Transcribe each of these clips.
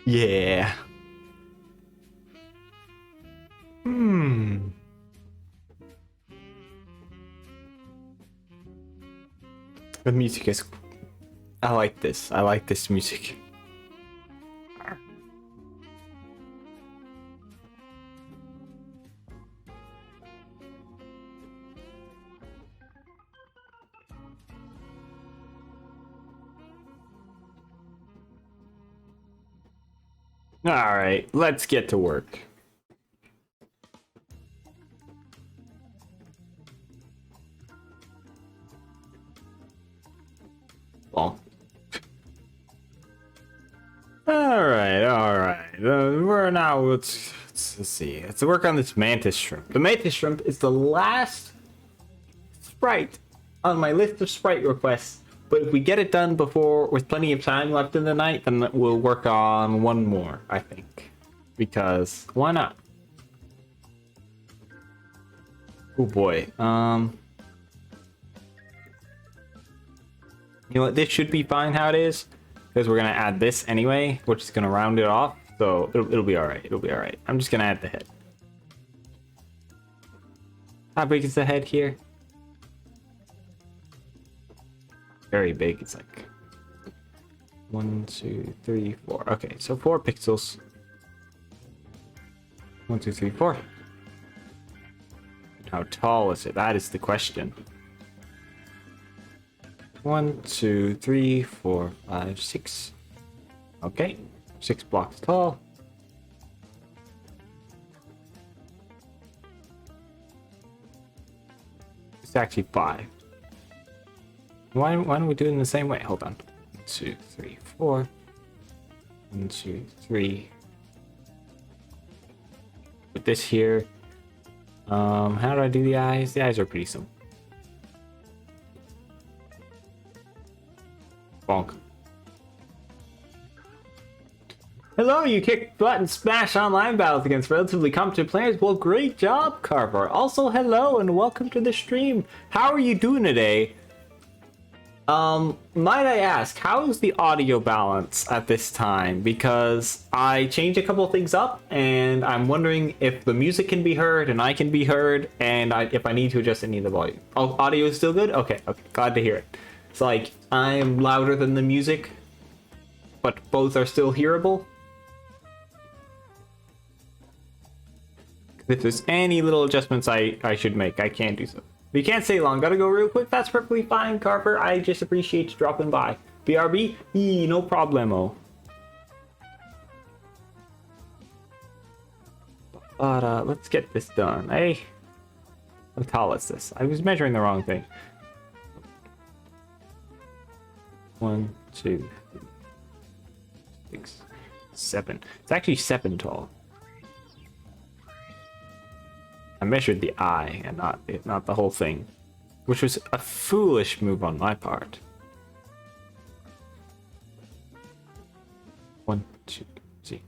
Yeah. Hmm. The music is. I like this. I like this music. All right, let's get to work. Well. All right. We're now. Let's see. Let's work on this mantis shrimp. The mantis shrimp is the last sprite on my list of sprite requests. But if we get it done before, with plenty of time left in the night, then we'll work on one more, I think. Because why not? Oh boy. You know what? This should be fine how it is, because we're gonna add this anyway, which is gonna round it off. So it'll be all right. It'll be all right. I'm just gonna add the head. How big is the head here? Very big. It's like 1, 2, 3, 4. Okay, so 4 pixels. 1, 2, 3, 4. How tall is it? That is the question. 1, 2, 3, 4, 5, 6. Okay, 6 blocks tall. It's actually 5. Why don't we do it in the same way? Hold on. 1, 2, 3, 4. 1, 2, 3. Put this here. How do I do the eyes? The eyes are pretty simple. Bonk. Hello, you kick butt and smash online battles against relatively competent players. Well, great job, Carver. Also, hello and welcome to the stream. How are you doing today? Might I ask, how is the audio balance at this time? Because I changed a couple of things up, and I'm wondering if the music can be heard and I can be heard, and if I need to adjust any of the volume. Oh, audio is still good? Okay, glad to hear it. It's like, I'm louder than the music, but both are still hearable. If there's any little adjustments I should make, I can do so. If you can't stay long, gotta go real quick, that's perfectly fine, Carver. I just appreciate you dropping by. BRB? No problemo. But, let's get this done. Hey, how tall is this? I was measuring the wrong thing. 1, 2, 3, 6, 7. It's actually 7 tall. I measured the eye and not the whole thing, which was a foolish move on my part. 1, 2, see,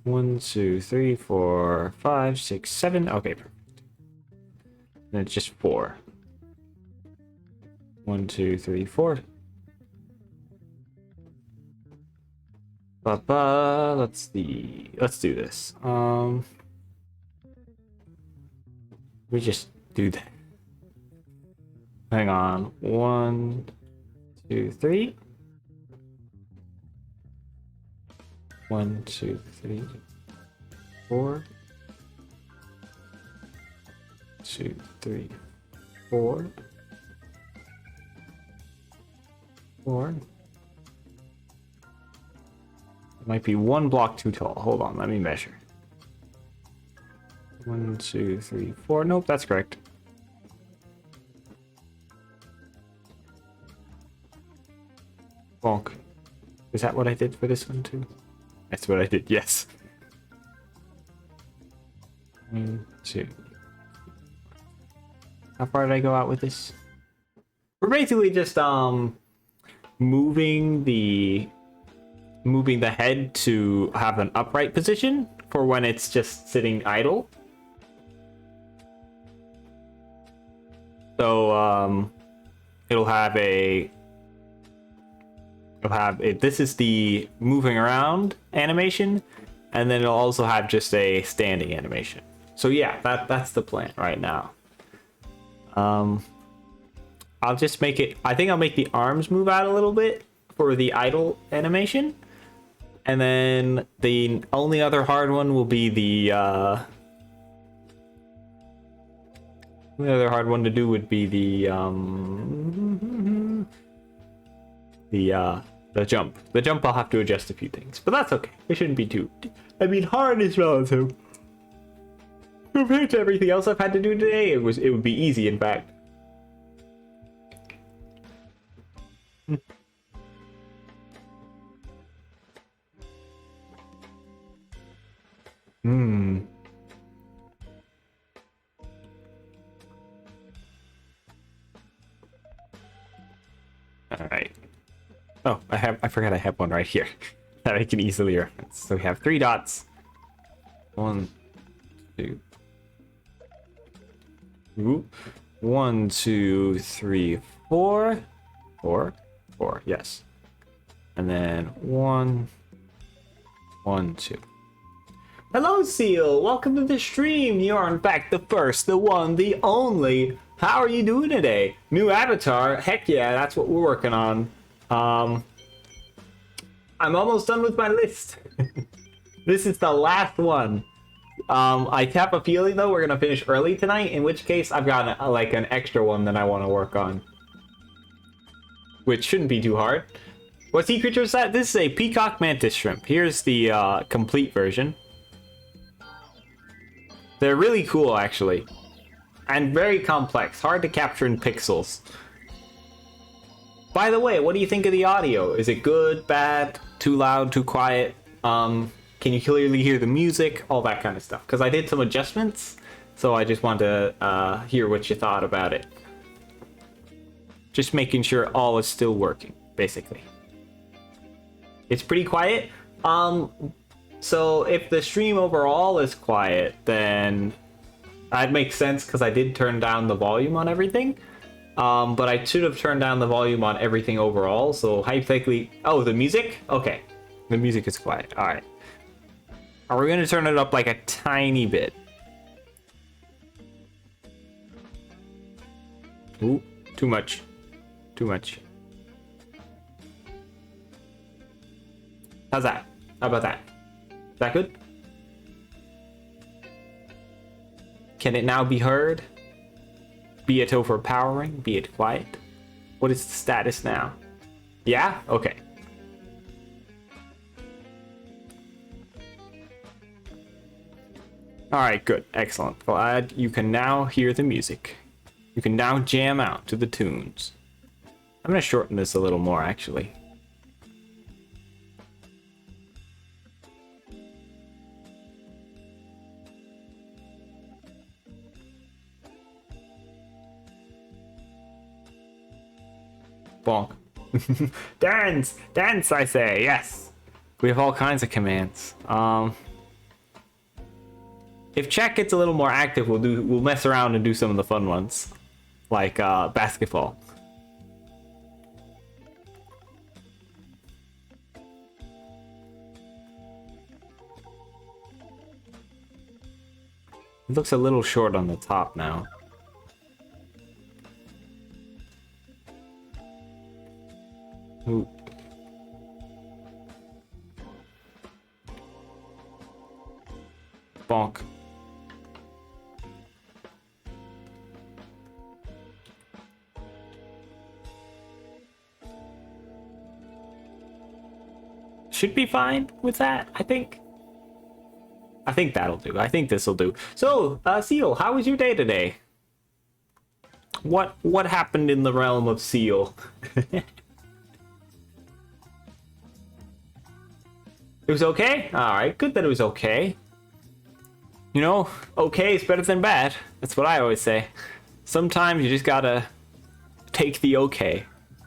1, 2, 3, 4, 5, 6, 7. Okay, perfect. And it's just 4. 1, 2, 3, 4. Let's do this. We just do that. Hang on. 1, 2, 3. 1, 2, 3, 4. 2, 3, 4. 4. It might be 1 block too tall. Hold on, let me measure. 1, 2, 3, 4. Nope, that's correct. Bonk. Is that what I did for this one too? That's what I did, yes. 1, 2. How far did I go out with this? We're basically just moving the head to have an upright position for when it's just sitting idle. So it'll have a It'll have it. This is the moving around animation, and then it'll also have just a standing animation. So yeah, that's the plan right now. I'll just make it. I think I'll make the arms move out a little bit for the idle animation, and then the only other hard one will be the other hard one to do would be the jump. The jump I'll have to adjust a few things, but that's okay. It shouldn't be too. I mean, hard is relative. Compared to everything else I've had to do today, it would be easy. In fact. Hmm. All right. Oh, I forgot I have one right here that I can easily reference. So we have 3 dots. 1, 2. Ooh. 1, 2, 3, 4. 4. Yes. And then 1, 1, 2. Hello, Seal. Welcome to the stream. You are in fact the first, the one, the only. How are you doing today? New avatar? Heck yeah, that's what we're working on. I'm almost done with my list. This is the last one. I have a feeling though we're gonna finish early tonight, in which case I've got like an extra one that I want to work on, which shouldn't be too hard. What sea creature is that? This is a peacock mantis shrimp. Here's the complete version. They're really cool actually, and very complex, hard to capture in pixels. By the way, what do you think of the audio? Is it good, bad, too loud, too quiet? Can you clearly hear the music? All that kind of stuff. Because I did some adjustments, so I just wanted to hear what you thought about it. Just making sure all is still working, basically. It's pretty quiet. So if the stream overall is quiet, then that makes sense because I did turn down the volume on everything. But I should have turned down the volume on everything overall, so hypothetically... Oh, the music? Okay. The music is quiet. Alright. Are we going to turn it up like a tiny bit? Ooh, too much. Too much. How's that? How about that? Is that good? Can it now be heard? Be it overpowering? Be it quiet? What is the status now? Yeah? Okay. Alright, good. Excellent. Glad you can now hear the music. You can now jam out to the tunes. I'm going to shorten this a little more, actually. Bonk. Dance! Dance, I say! Yes! We have all kinds of commands. If chat gets a little more active, we'll mess around and do some of the fun ones. Like basketball. It looks a little short on the top now. Ooh. Bonk. Should be fine with that, I think. I think that'll do. I think this'll do. So, Seal, how was your day today? What happened in the realm of Seal? It was okay? Alright, good that it was okay. You know, okay is better than bad. That's what I always say. Sometimes you just gotta take the okay.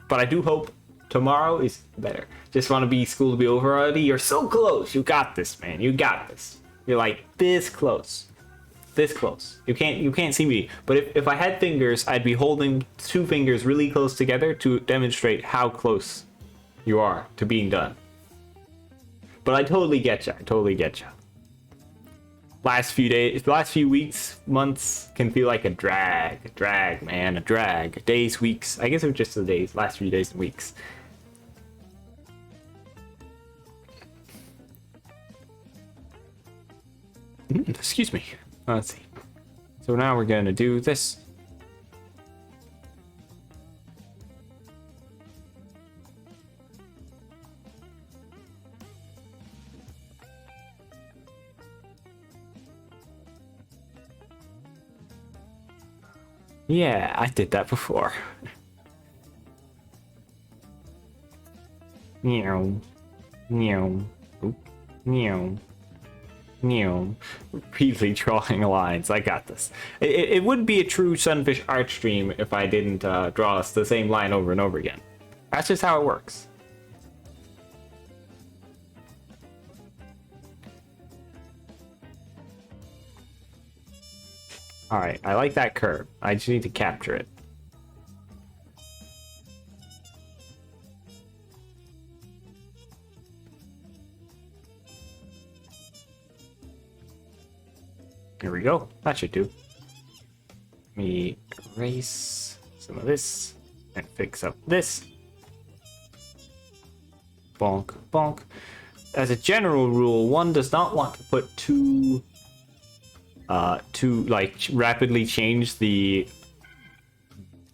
But I do hope tomorrow is better. Just want to be school to be over already. You're so close. You got this, man. You got this. You're like this close. This close. You can't see me. But if I had fingers, I'd be holding 2 fingers really close together to demonstrate how close You are to being done. But I totally get you. I totally get you. Last few days, last few weeks, months can feel like a drag, man, a drag. Days, weeks. I guess it was just the days, last few days and weeks. Excuse me. Let's see. So now we're gonna do this. Yeah, I did that before. Meow. Meow. Oop. Meow. Meow. Repeatedly drawing lines. I got this. It would be a true Sunfish art stream if I didn't draw us the same line over and over again. That's just how it works. Alright, I like that curve. I just need to capture it. Here we go. That should do. Let me erase some of this and fix up this. Bonk, bonk. As a general rule, one does not want to put to like rapidly change the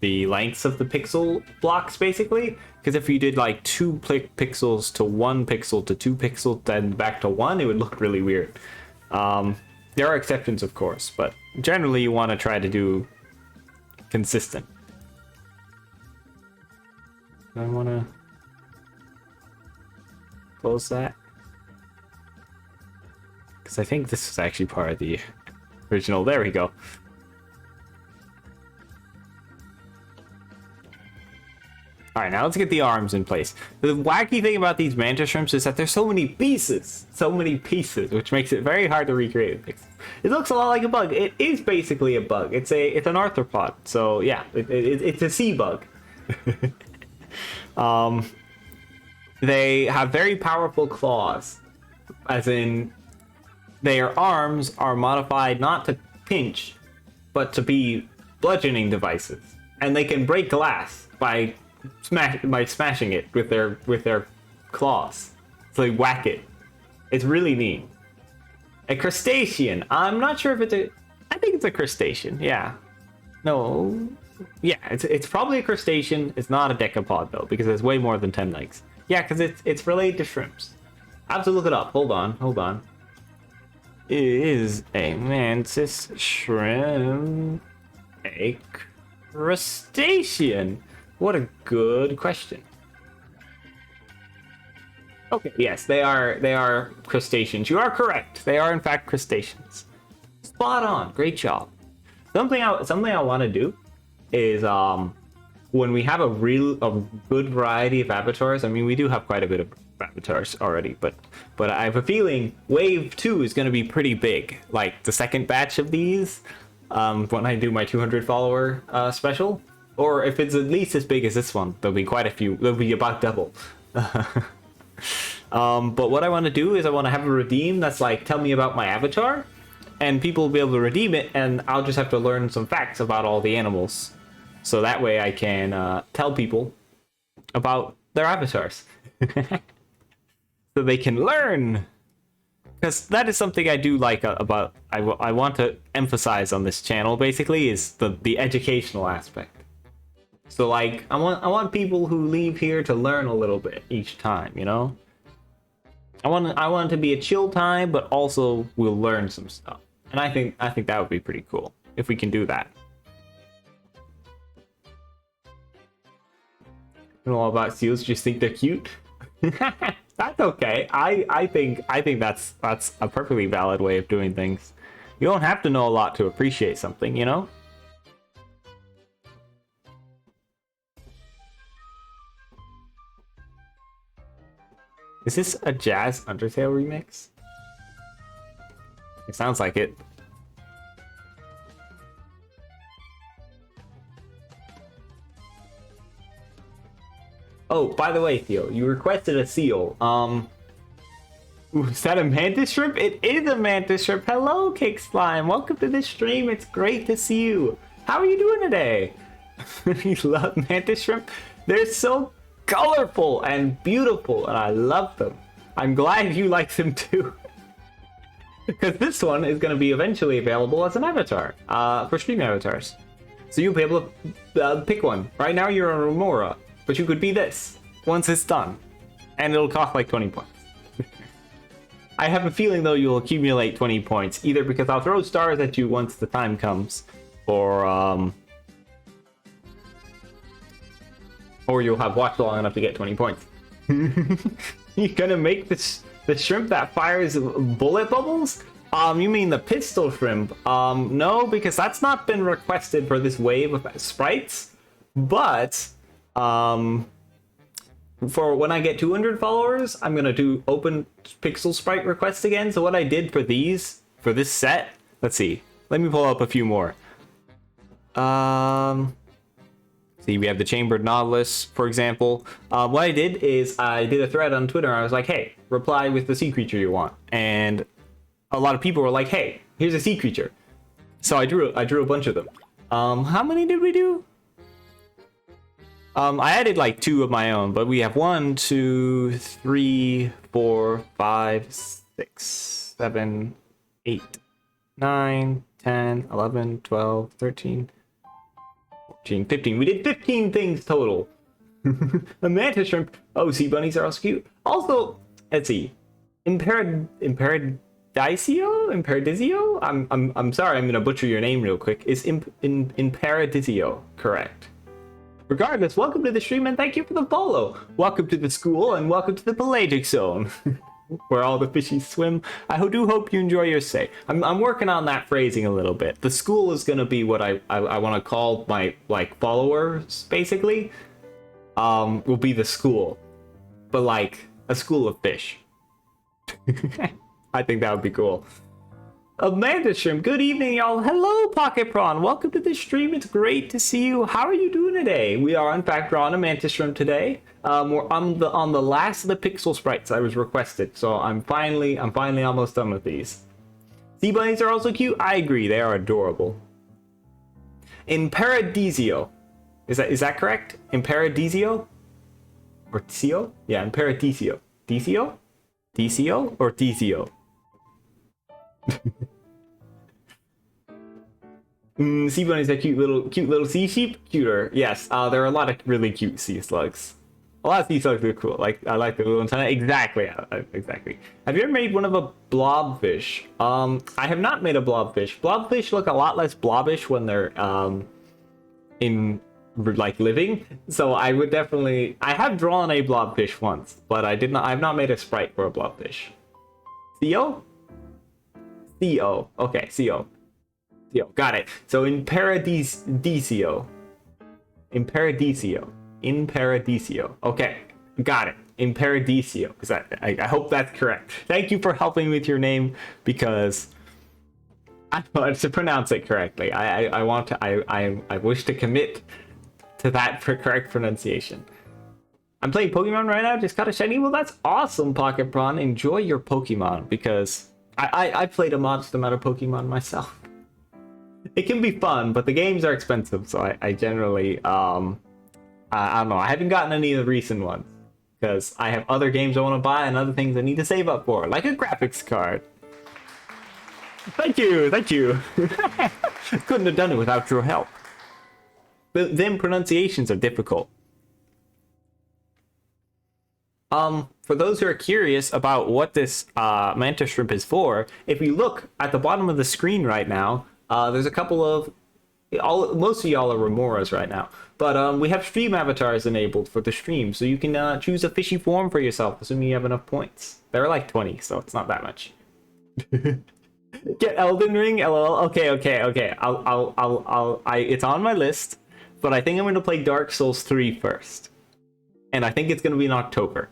lengths of the pixel blocks, basically, because if you did like 2 pixels to 1 pixel to 2 pixels then back to 1, it would look really weird. There are exceptions, of course, but generally you want to try to do consistent. I want to close that because I think this is actually part of the original. There we go. Alright, now let's get the arms in place. The wacky thing about these mantis shrimps is that there's so many pieces, which makes it very hard to recreate. It looks a lot like a bug. It is basically a bug. It's an arthropod. So yeah, it's a sea bug. They have very powerful claws, as in their arms are modified not to pinch, but to be bludgeoning devices, and they can break glass by smashing it with their claws. So they whack it. It's really neat. A crustacean. I'm not sure if it's a. I think it's a crustacean. Yeah. No. Yeah, it's probably a crustacean. It's not a decapod though, because there's way more than 10 legs. Yeah, because it's related to shrimps. I have to look it up. Hold on. Is a mantis shrimp a crustacean? What a good question. Okay, yes, they are crustaceans. You are correct. They are in fact crustaceans. Spot on. Great job. Something I want to do is when we have a good variety of avatars. I mean, we do have quite a bit of avatars already, but I have a feeling wave 2 is going to be pretty big. Like the second batch of these, when I do my 200 follower special, or if it's at least as big as this one, there'll be quite a few. There'll be about double. But what I want to do is I want to have a redeem that's like, tell me about my avatar, and people will be able to redeem it, and I'll just have to learn some facts about all the animals, so that way I can tell people about their avatars. So they can learn, because that is something I do like about I want to emphasize on this channel, basically, is the educational aspect. So like I want people who leave here to learn a little bit each time, you know? I want it to be a chill time, but also we'll learn some stuff. And I think that would be pretty cool if we can do that. I know all about seals, just think they're cute. That's okay. I think that's a perfectly valid way of doing things. You don't have to know a lot to appreciate something, you know? Is this a Jazz Undertale remix? It sounds like it. Oh, by the way, Theo, you requested a seal. Ooh, is that a mantis shrimp? It is a mantis shrimp. Hello, Cake Slime. Welcome to the stream. It's great to see you. How are you doing today? You love mantis shrimp? They're so colorful and beautiful, and I love them. I'm glad you like them too. Because this one is going to be eventually available as an avatar for stream avatars. So you'll be able to pick one. Right now you're a Remora, but you could be this once it's done. And it'll cost like 20 points. I have a feeling though you'll accumulate 20 points, either because I'll throw stars at you once the time comes, or you'll have watched long enough to get 20 points. You're gonna make the shrimp that fires bullet bubbles? You mean the pistol shrimp? No, because that's not been requested for this wave of sprites. But, for when I get 200 followers, I'm gonna do open pixel sprite requests again. So what I did for this set, let's see. Let me pull up a few more. See, we have the chambered nautilus, for example. What I did is I did a thread on Twitter. I was like, hey, reply with the sea creature you want. And a lot of people were like, hey, here's a sea creature. So I drew a bunch of them. How many did we do? I added like 2 of my own, but we have 1, 2, 3, 4, 5, 6, 7, 8, 9, 10, 11, 12, 13, 14, 15. We did 15 things total. The mantis shrimp. Oh, sea bunnies are also cute. Also, let's see. Imparadisio? I'm sorry, I'm gonna butcher your name real quick. Is Imparadisio correct? Regardless, welcome to the stream and thank you for the follow. Welcome to the school and welcome to the pelagic zone, where all the fishies swim. I do hope you enjoy your stay. I'm working on that phrasing a little bit. The school is gonna be what I want to call my followers, basically. Will be the school, but like a school of fish. I think that would be cool. A mantis shrimp. Good evening, y'all. Hello, Pocket Prawn. Welcome to the stream. It's great to see you. How are you doing today? We are, in fact, drawing a mantis shrimp today. We're on the last of the pixel sprites I was requested, so I'm finally almost done with these. Sea bunnies are also cute. I agree. They are adorable. Imparadisio. Is that correct? Imparadisio? Or Tio? Yeah, Imparadisio. Disio? Disio or Disio? Sea bunnies are cute little sea sheep. Cuter, yes. There are a lot of really cute sea slugs. A lot of sea slugs are cool. Like I like the little antenna. Exactly, exactly. Have you ever made one of a blobfish? I have not made a blobfish. Blobfish look a lot less blobbish when they're in like living. So I would definitely. I have drawn a blobfish once, but I have not made a sprite for a blobfish. Theo? Theo. Okay, Theo. Theo. Got it. So in Paradisio. Okay, got it. In Paradisio. I hope that's correct. Thank you for helping me with your name because I want to pronounce it correctly. I wish to commit to that for correct pronunciation. I'm playing Pokemon right now. Just got a shiny. Well, that's awesome, Pocket Prawn. Enjoy your Pokemon because I played a modest amount of Pokemon myself. It can be fun, but the games are expensive, so I generally I don't know. I haven't gotten any of the recent ones because I have other games I want to buy and other things I need to save up for, like a graphics card. Thank you. Couldn't have done it without your help. But then pronunciations are difficult. For those who are curious about what this mantis shrimp is for, if you look at the bottom of the screen right now, there's a couple of most of y'all are Remoras right now, but we have stream avatars enabled for the stream, so you can choose a fishy form for yourself, assuming you have enough points. There are like 20, so it's not that much. Get Elden Ring, lol. Okay. It's on my list, but I think I'm gonna play Dark Souls 3 first, and I think it's gonna be in October.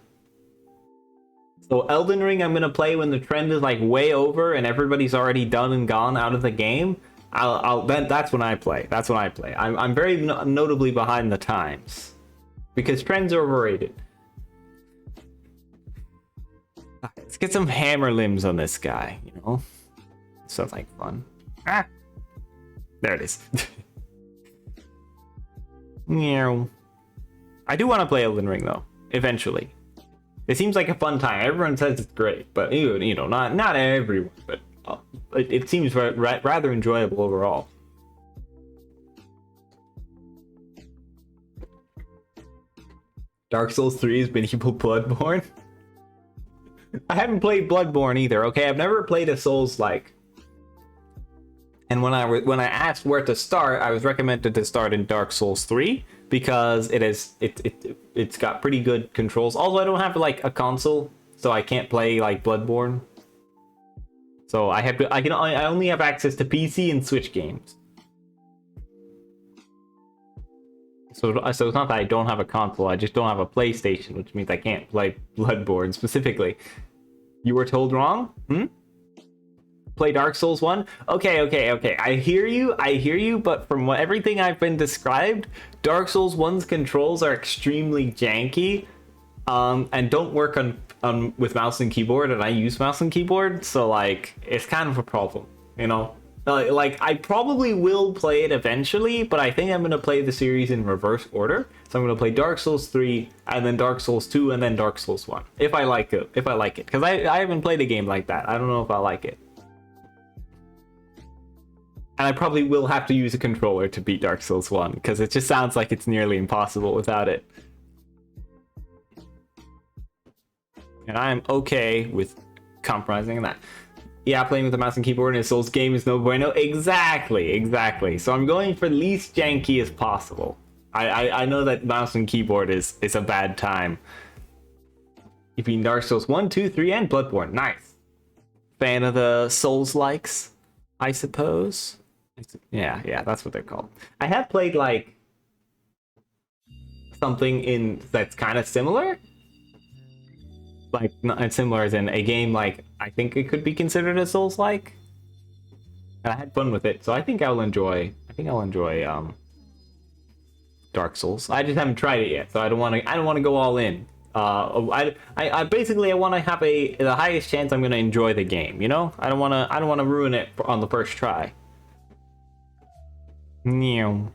So Elden Ring I'm gonna play when the trend is like way over and everybody's already done and gone out of the game. That's when I play. I'm very notably behind the times. because trends are overrated. Let's get some hammer limbs on this guy, you know? Sounds like fun. Ah! There it is. Meow. I do want to play Elden Ring, though, eventually. It seems like a fun time. Everyone says it's great, but, you know, not everyone, but it seems rather enjoyable overall. Dark Souls 3 has been equal Bloodborne. I haven't played Bloodborne either, okay? I've never played a Souls-like. And when I asked where to start, I was recommended to start in Dark Souls 3 because it's got pretty good controls. Although I don't have like a console, so I can't play like Bloodborne. So I only have access to PC and Switch games. So it's not that I don't have a console, I just don't have a PlayStation, which means I can't play Bloodborne specifically. You were told wrong? Play Dark Souls 1? Okay. I hear you, but from everything I've been described, Dark Souls 1's controls are extremely janky, and don't work on with mouse and keyboard, and I use mouse and keyboard, so like, it's kind of a problem, you know? Like, I probably will play it eventually, but I think I'm going to play the series in reverse order. So I'm going to play Dark Souls 3, and then Dark Souls 2, and then Dark Souls 1. If I like it. Because I haven't played a game like that. I don't know if I like it. And I probably will have to use a controller to beat Dark Souls 1, because it just sounds like it's nearly impossible without it. And I'm okay with compromising on that. Yeah, playing with a mouse and keyboard in a Souls game is no bueno. Exactly. So I'm going for least janky as possible. I know that mouse and keyboard is a bad time. You've been Dark Souls 1, 2, 3, and Bloodborne. Nice. Fan of the Souls-likes, I suppose. Yeah, that's what they're called. I have played, like, something that's kind of similar. Like, not similar as in a game, like, I think it could be considered a Souls-like. And I had fun with it, so I think I'll enjoy Dark Souls. I just haven't tried it yet, so I don't want to go all in. I basically want to have the highest chance I'm going to enjoy the game, you know? I don't want to ruin it on the first try. Meow.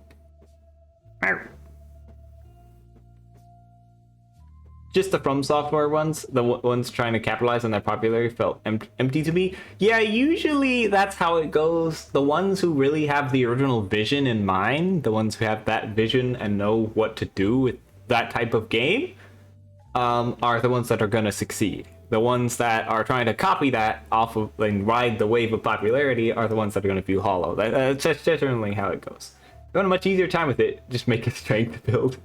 Just the From Software ones, the ones trying to capitalize on their popularity, felt empty to me. Yeah, usually that's how it goes. The ones who really have the original vision in mind, the ones who have that vision and know what to do with that type of game, are the ones that are going to succeed. The ones that are trying to copy that off of and ride the wave of popularity are the ones that are going to feel hollow. That's just generally how it goes. You want a much easier time with it, just make a strength build.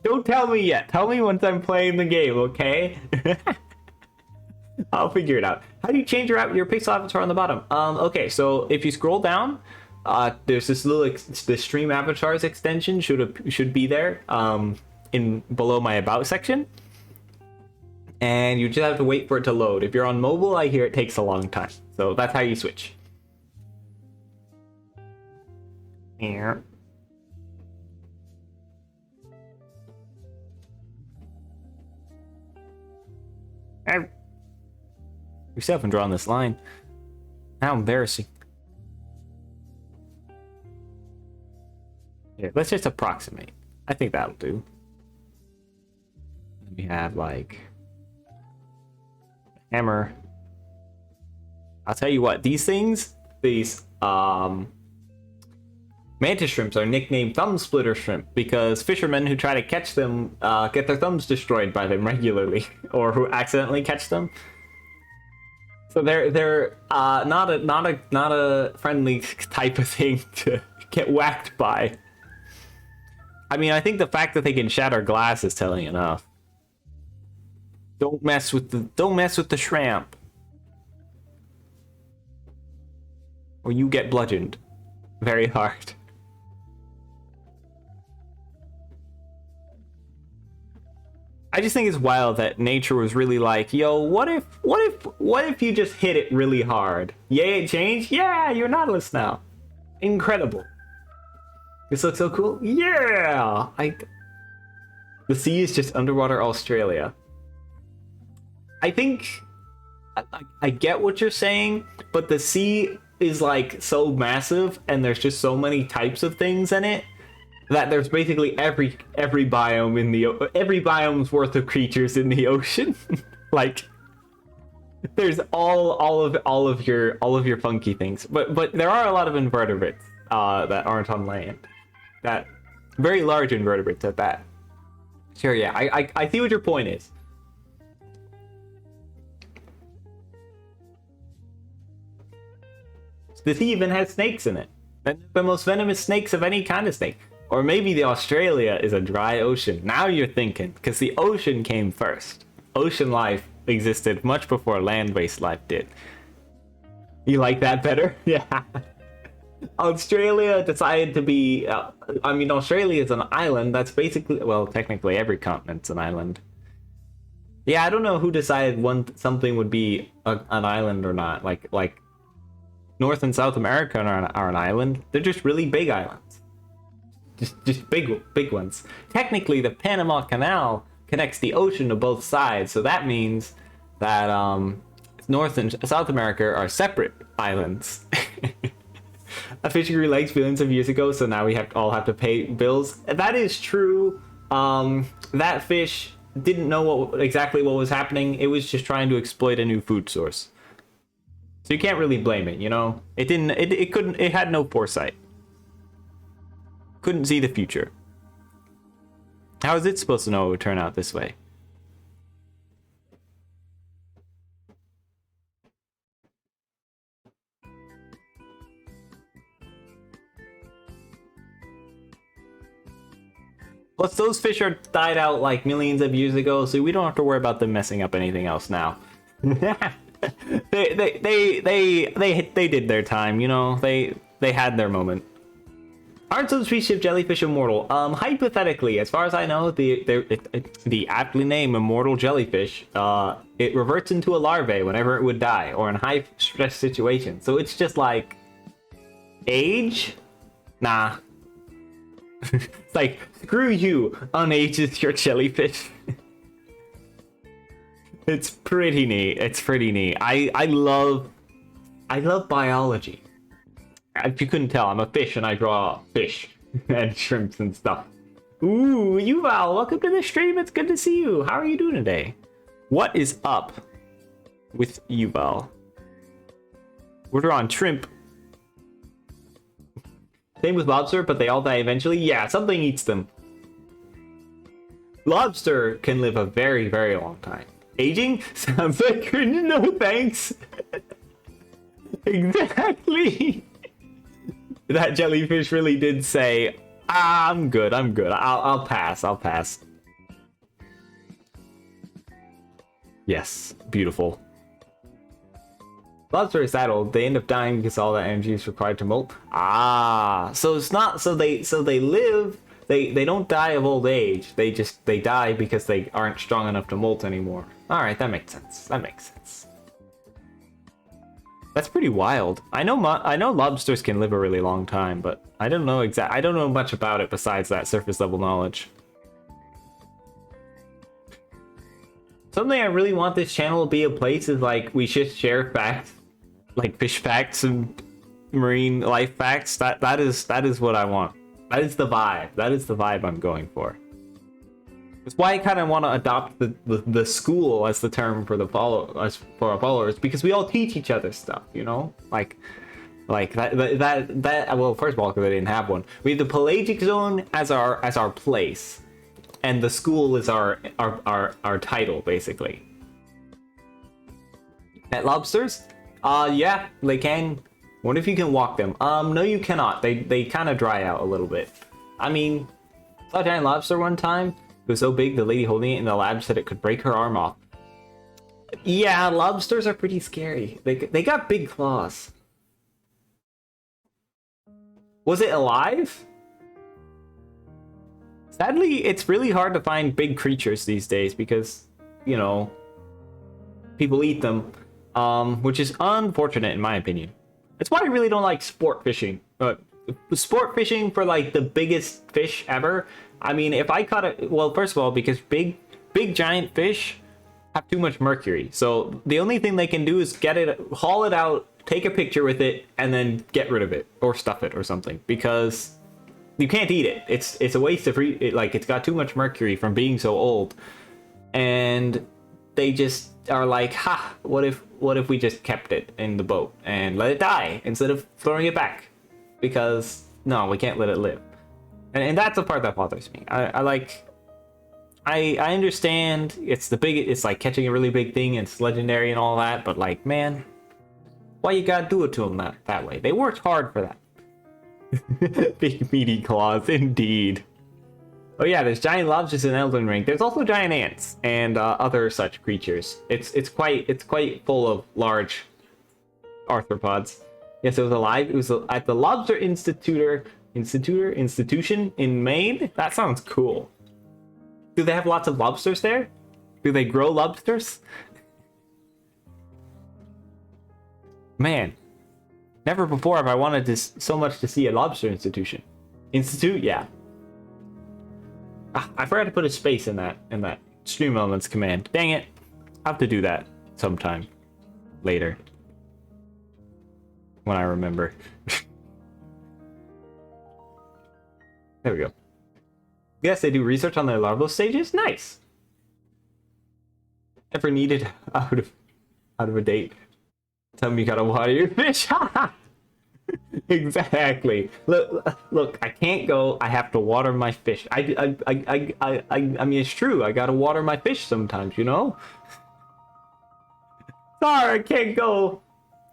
Don't tell me yet. Tell me once I'm playing the game, okay? I'll figure it out. How do you change your pixel avatar on the bottom? Okay, so if you scroll down, there's this little the stream avatars extension should be there in below my about section, and you just have to wait for it to load. If you're on mobile, I hear it takes a long time, so that's how you switch. Here. Yourself and drawing this line. How embarrassing. Here, let's just approximate. I think that'll do. We have like hammer. I'll tell you what, these mantis shrimps are nicknamed thumb splitter shrimp because fishermen who try to catch them get their thumbs destroyed by them regularly, or who accidentally catch them. So they're not a friendly type of thing to get whacked by. I mean, I think the fact that they can shatter glass is telling enough. Don't mess with the shrimp, or you get bludgeoned very hard. I just think it's wild that nature was really like, yo, what if you just hit it really hard? Yay, it changed? Yeah, you're Nautilus now. Incredible. This looks so cool. Yeah! The sea is just underwater Australia. I think I get what you're saying, but the sea is like so massive and there's just so many types of things in it that there's basically every biome in the every biome's worth of creatures in the ocean. Like there's all of your funky things. But there are a lot of invertebrates that aren't on land. That very large invertebrates at that. Sure, yeah, I see what your point is. The sea even has snakes in it. And the most venomous snakes of any kind of snake. Or maybe the Australia is a dry ocean. Now you're thinking, because the ocean came first. Ocean life existed much before land-based life did. You like that better? Yeah. Australia decided to be... I mean, Australia is an island. That's basically... Well, technically every continent's an island. Yeah, I don't know who decided something would be an island or not. Like North and South America are an island. They're just really big islands. Just big ones. Technically, the Panama Canal connects the ocean to both sides, so that means that North and South America are separate islands. A fish grew legs billions of years ago, so now we all have to pay bills. That is true. That fish didn't know exactly what was happening. It was just trying to exploit a new food source. So you can't really blame it, you know? It had no foresight. Couldn't see the future. How is it supposed to know it would turn out this way? Plus, those fish are died out like millions of years ago, so we don't have to worry about them messing up anything else now. They did their time, you know. They had their moment. Aren't some species of jellyfish immortal? Hypothetically, as far as I know, the aptly named immortal jellyfish, it reverts into a larvae whenever it would die, or in high stress situations. So it's just like age? Nah. It's like, screw you, unages your jellyfish. It's pretty neat. It's pretty neat. I love biology. If you couldn't tell, I'm a fish and I draw fish and shrimps and stuff. Ooh, Yuval, welcome to the stream. It's good to see you. How are you doing today? What is up with Yuval? We're drawing shrimp. Same with lobster, but they all die eventually. Yeah, something eats them. Lobster can live a very, very long time. Aging? Sounds like cringe. No thanks. Exactly. That jellyfish really did say, I'm good. I'll pass. Yes, beautiful. Lobster is that old. They end up dying because all that energy is required to molt. So it's not. So they live. They don't die of old age. They die because they aren't strong enough to molt anymore. All right, that makes sense. That's pretty wild. I know lobsters can live a really long time, but I don't know much about it besides that surface level knowledge. Something I really want this channel to be a place is like we should share facts, like fish facts and marine life facts. That is what I want. That is the vibe. That is the vibe I'm going for. That's why I kind of want to adopt the school as the term for our followers, because we all teach each other stuff, you know, like that. Well, first of all, because I didn't have one. We have the pelagic zone as our place, and the school is our title, basically. Pet lobsters? Yeah, they can. What if you can walk them? No, you cannot. They kind of dry out a little bit. I mean, I saw a giant lobster one time. It was so big, the lady holding it in the lab said it could break her arm off. Yeah, lobsters are pretty scary. They got big claws. Was it alive? Sadly, it's really hard to find big creatures these days because, you know, people eat them, which is unfortunate in my opinion. That's why I really don't like sport fishing. sport fishing for like the biggest fish ever. I mean, if I caught it, well, first of all, because big giant fish have too much mercury, so the only thing they can do is get it, haul it out, take a picture with it, and then get rid of it or stuff it or something, because you can't eat it. It's a waste of like it's got too much mercury from being so old, and they just are like, ha, what if we just kept it in the boat and let it die instead of throwing it back? Because no, we can't let it live. And that's the part that bothers me. I understand it's like catching a really big thing, it's legendary and all that, but like, man, why you gotta do it to them that way? They worked hard for that. Big meaty claws, indeed. Oh yeah, there's giant lobsters in Elden Ring. There's also giant ants and other such creatures. It's quite full of large arthropods. Yes, it was alive. It was at the Lobster Institution in Maine. That sounds cool. Do they have lots of lobsters there? Do they grow lobsters? Man, never before have I wanted to so much to see a lobster institution. Institute, yeah. I forgot to put a space in that stream elements command. Dang it! I'll have to do that sometime later when I remember. There we go. Yes, they do research on their larval stages. Nice. Ever needed out of a date? Tell me you gotta water your fish. Exactly. Look, I can't go. I have to water my fish. I mean, it's true. I gotta water my fish sometimes, you know? Sorry, I can't go.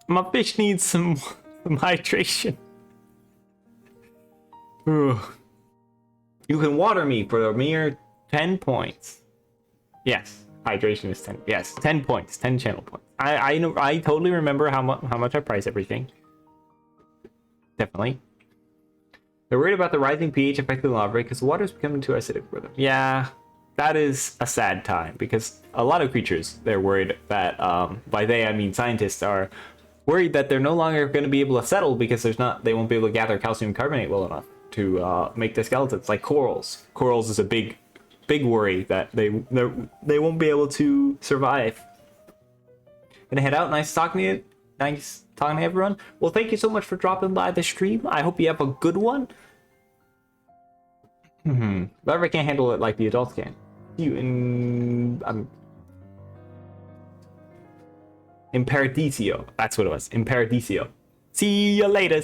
My fish needs some hydration. Ugh. You can water me for a mere 10 points. Yes, hydration is 10. Yes, 10 points, 10 channel points. I know. I totally remember how much I price everything. Definitely. They're worried about the rising pH affecting the lava because the water is becoming too acidic for them. Yeah, that is a sad time because a lot of creatures, they're worried that, by they I mean scientists, are worried that they're no longer going to be able to settle because they won't be able to gather calcium carbonate well enough to make the skeletons. Like corals. Corals is a big worry that they won't be able to survive. Gonna head out. Nice talking to everyone. Well, thank you so much for dropping by the stream. I hope you have a good one. Whoever can't handle it like the adults can. You in Imparadiso. That's what it was. Imparadiso. See you later.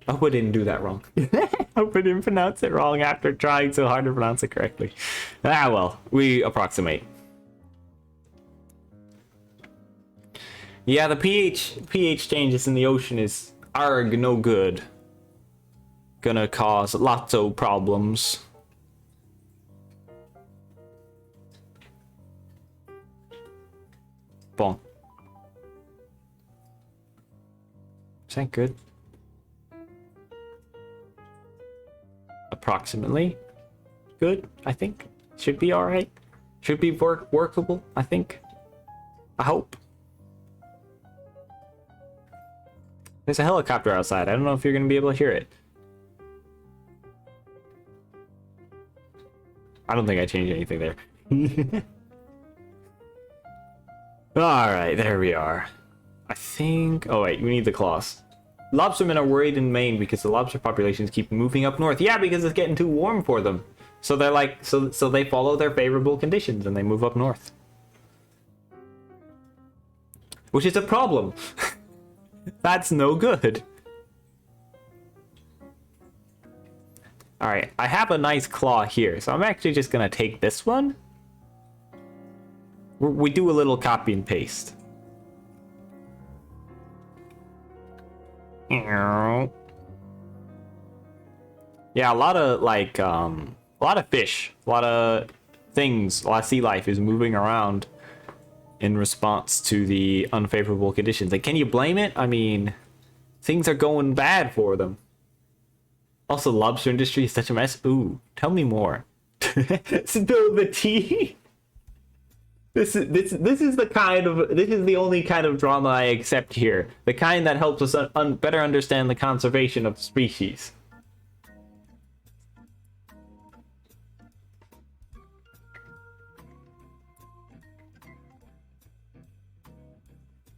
I hope I didn't do that wrong. I hope I didn't pronounce it wrong after trying so hard to pronounce it correctly. Ah, well, we approximate. Yeah, the pH changes in the ocean is arg no good. Gonna cause lots of problems. Bon. Is that good? Approximately good, I think. Should be alright. Should be workable, I think. I hope. There's a helicopter outside. I don't know if you're going to be able to hear it. I don't think I changed anything there. Alright, there we are. I think... Oh wait, we need the claws. Lobstermen are worried in Maine because the lobster populations keep moving up north. Yeah, because it's getting too warm for them. So they're like, so they follow their favorable conditions and they move up north. Which is a problem. That's no good. Alright, I have a nice claw here, so I'm actually just gonna take this one. We do a little copy and paste. Yeah, a lot of like a lot of fish, a lot of things, a lot of sea life is moving around in response to the unfavorable conditions. Like, can you blame it? I mean, things are going bad for them. Also, the lobster industry is such a mess. Ooh, tell me more. Spill the tea. This is the only kind of drama I accept here. The kind that helps us better understand the conservation of species.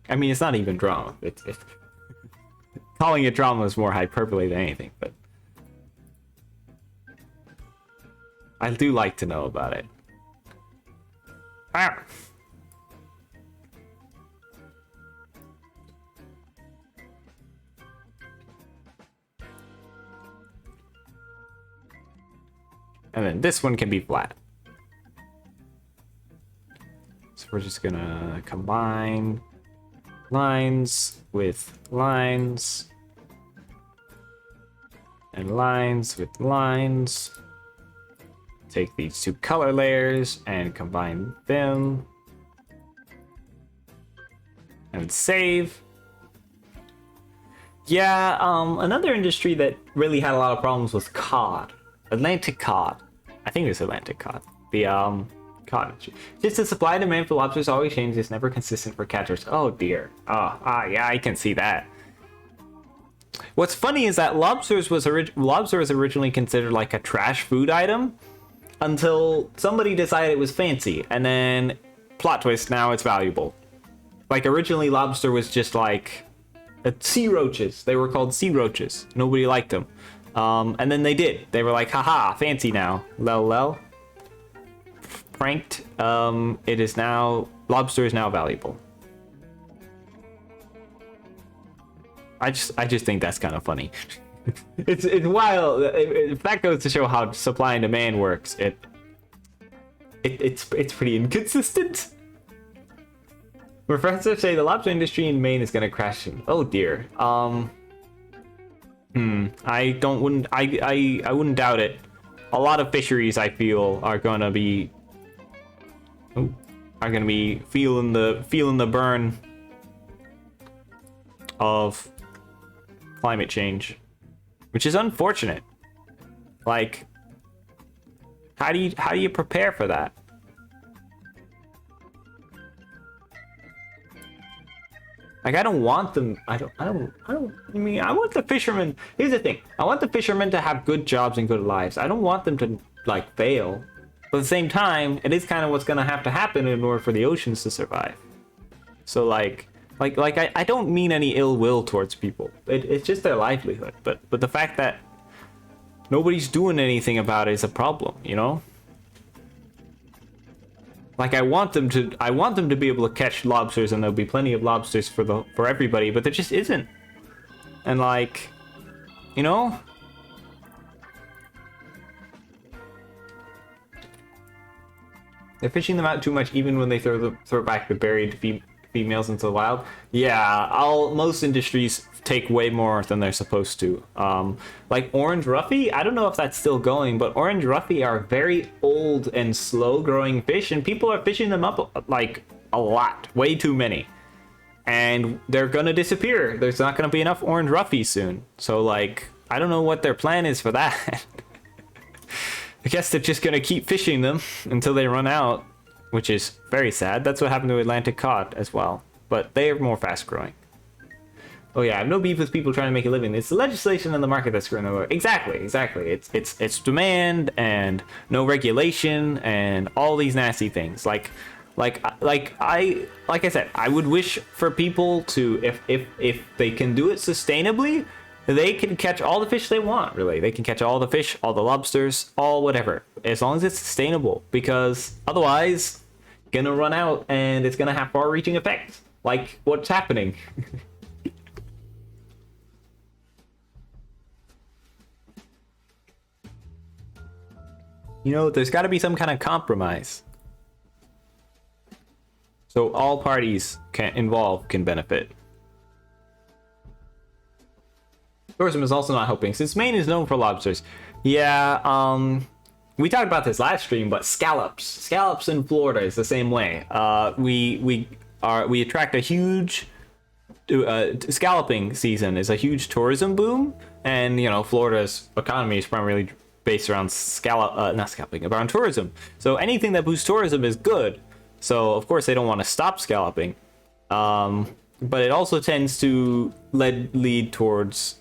I mean, it's not even drama. It's calling it drama is more hyperbole than anything, but I do like to know about it. Ah. And then this one can be flat. So we're just gonna combine lines with lines and lines with lines. Take these two color layers and combine them and save. Yeah, another industry that really had a lot of problems was cod. Atlantic cod. I think it was Atlantic cod. The cod industry. Just the supply and demand for lobsters always changes. It's never consistent for catchers. Oh dear. Yeah, I can see that. What's funny is that lobster was originally considered like a trash food item until somebody decided it was fancy, and then plot twist, now it's valuable. Like originally lobster was just like sea roaches. They were called sea roaches. Nobody liked them. And then they did. They were like, haha, fancy now. Lel lel. Pranked. It is now, lobster is now valuable. I just think that's kind of funny. It's wild. If that goes to show how supply and demand works, it's pretty inconsistent. Professors say the lobster industry in Maine is gonna crash soon. Oh dear. I wouldn't doubt it. A lot of fisheries, I feel, are gonna be feeling the burn of climate change, which is unfortunate. Like, how do you prepare for that? Like, I don't want them. I mean, I want the fishermen. Here's the thing. I want the fishermen to have good jobs and good lives. I don't want them to, like, fail. But at the same time, it is kind of what's going to have to happen in order for the oceans to survive. So, I don't mean any ill will towards people. It's just their livelihood. But the fact that nobody's doing anything about it is a problem, you know? Like, I want them to be able to catch lobsters, and there'll be plenty of lobsters for everybody, but there just isn't. And like, you know? They're fishing them out too much, even when they throw back the buried females into the wild. Yeah, most industries take way more than they're supposed to. Like orange roughy, I don't know if that's still going, but orange roughy are very old and slow growing fish, and people are fishing them up like a lot, way too many. And they're gonna disappear. There's not gonna be enough orange roughy soon. So like, I don't know what their plan is for that. I guess they're just gonna keep fishing them until they run out, which is very sad. That's what happened to Atlantic cod as well, but they are more fast growing. Oh yeah, I have no beef with people trying to make a living. It's the legislation and the market that's screwing them over. Exactly. It's demand and no regulation and all these nasty things. Like I said, I would wish for people to, if they can do it sustainably, they can catch all the fish they want. Really, they can catch all the fish, all the lobsters, all whatever, as long as it's sustainable. Because otherwise, gonna run out and it's gonna have far-reaching effects, like what's happening. You know, there's got to be some kind of compromise, so all parties involved can benefit. Tourism is also not helping, since Maine is known for lobsters. Yeah, we talked about this last stream, but scallops in Florida is the same way. We attract a huge scalloping season is a huge tourism boom, and you know, Florida's economy is primarily based around around tourism. So anything that boosts tourism is good. So of course they don't want to stop scalloping. But it also tends to lead towards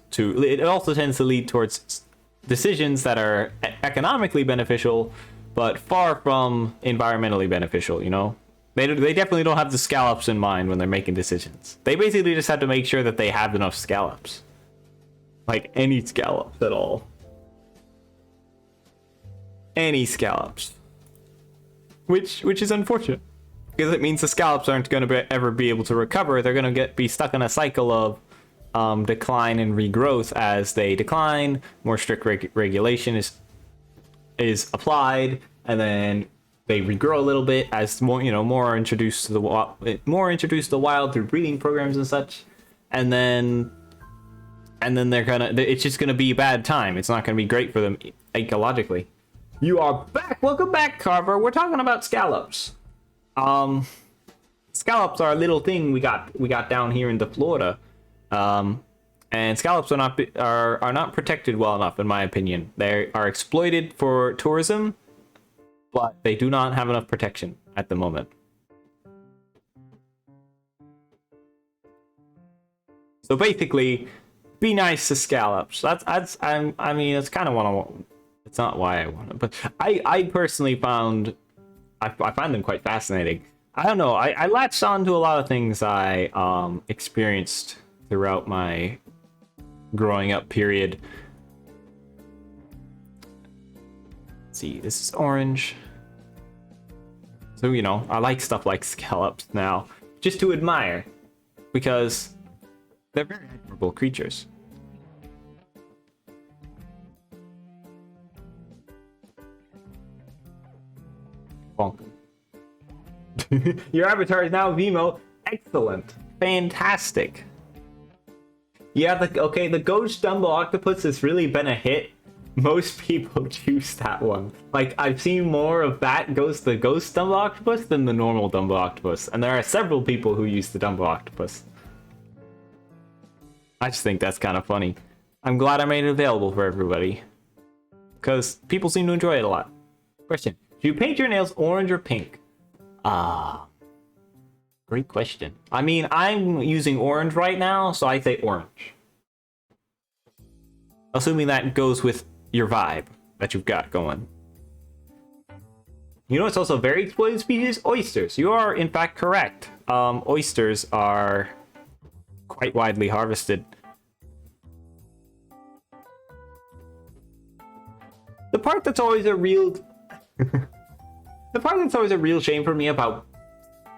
decisions that are economically beneficial, but far from environmentally beneficial. You know, they definitely don't have the scallops in mind when they're making decisions. They basically just have to make sure that they have enough scallops, like any scallops at all, any scallops, which is unfortunate. Because it means the scallops aren't going to ever be able to recover. They're going to be stuck in a cycle of decline and regrowth as they decline. More strict regulation is applied, and then they regrow a little bit as more are introduced to the wild through breeding programs and such. And then it's just gonna be a bad time. It's not gonna be great for them ecologically. You are back. Welcome back, Carver. We're talking about scallops. Scallops are a little thing we got down here in the Florida, and scallops are not protected well enough, in my opinion. They are exploited for tourism, but they do not have enough protection at the moment. So basically, be nice to scallops. That's kind of what I want. It's not why I want it, but I personally I find them quite fascinating. I don't know. I latched on to a lot of things I experienced throughout my growing up period. Let's see, this is orange. So, I like stuff like scallops now, just to admire, because they're very admirable creatures. Bonk. Your avatar is now Vimo. Excellent. Fantastic. Yeah, the ghost Dumbo octopus has really been a hit. Most people choose that one. Like, I've seen more of the ghost Dumbo octopus than the normal Dumbo octopus. And there are several people who use the Dumbo octopus. I just think that's kind of funny. I'm glad I made it available for everybody, because people seem to enjoy it a lot. Question. Do you paint your nails orange or pink? Great question. I mean, I'm using orange right now, so I say orange. Assuming that goes with your vibe that you've got going. It's also a very exploited species? Oysters. You are, in fact, correct. Oysters are quite widely harvested. The part that's always a real... The part that's always a real shame for me about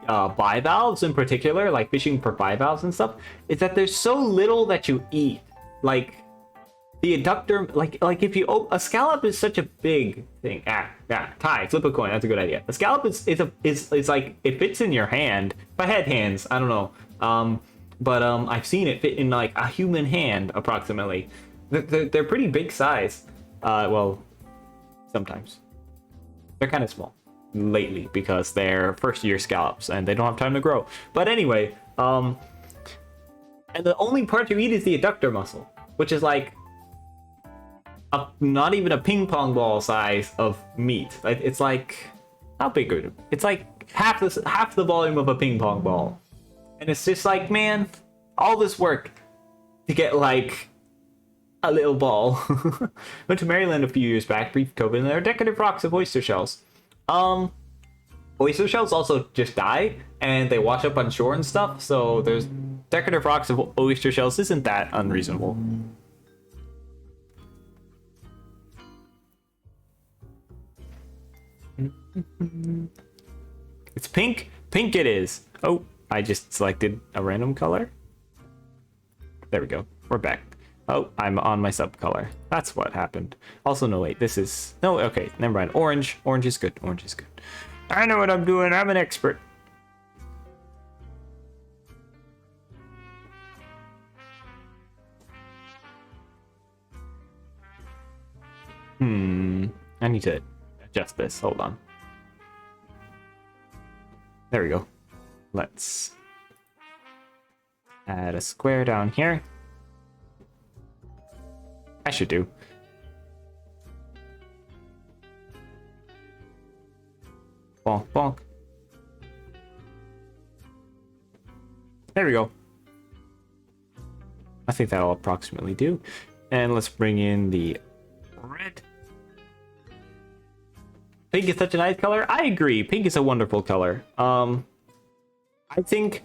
bivalves in particular, like fishing for bivalves and stuff, is that there's so little that you eat. Like, the adductor, like if you... a scallop is such a big thing. Ty, flip a coin, that's a good idea. A scallop is like, it fits in your hand. If I had hands, I don't know. But I've seen it fit in like a human hand, approximately. They're pretty big size. Well, sometimes. They're kind of small lately because they're first year scallops and they don't have time to grow. But anyway, and the only part you eat is the adductor muscle, which is like not even a ping pong ball size of meat. It's like, how big are it? It's like half the volume of a ping pong ball. And it's just like, man, all this work to get like a little ball. Went to Maryland a few years back, brief COVID, and there are decorative rocks of oyster shells. Oyster shells also just die, and they wash up on shore and stuff, so there's decorative rocks of oyster shells isn't that unreasonable. It's pink? Pink it is. Oh, I just selected a random color. There we go. We're back. Oh, I'm on my sub color. That's what happened. Also, no, wait, this is... No, okay, never mind. Orange. Orange is good. Orange is good. I know what I'm doing. I'm an expert. I need to adjust this. Hold on. There we go. Let's add a square down here. I should do. Bonk, bonk. There we go. I think that'll approximately do. And let's bring in the red. Pink is such a nice color. I agree. Pink is a wonderful color. I think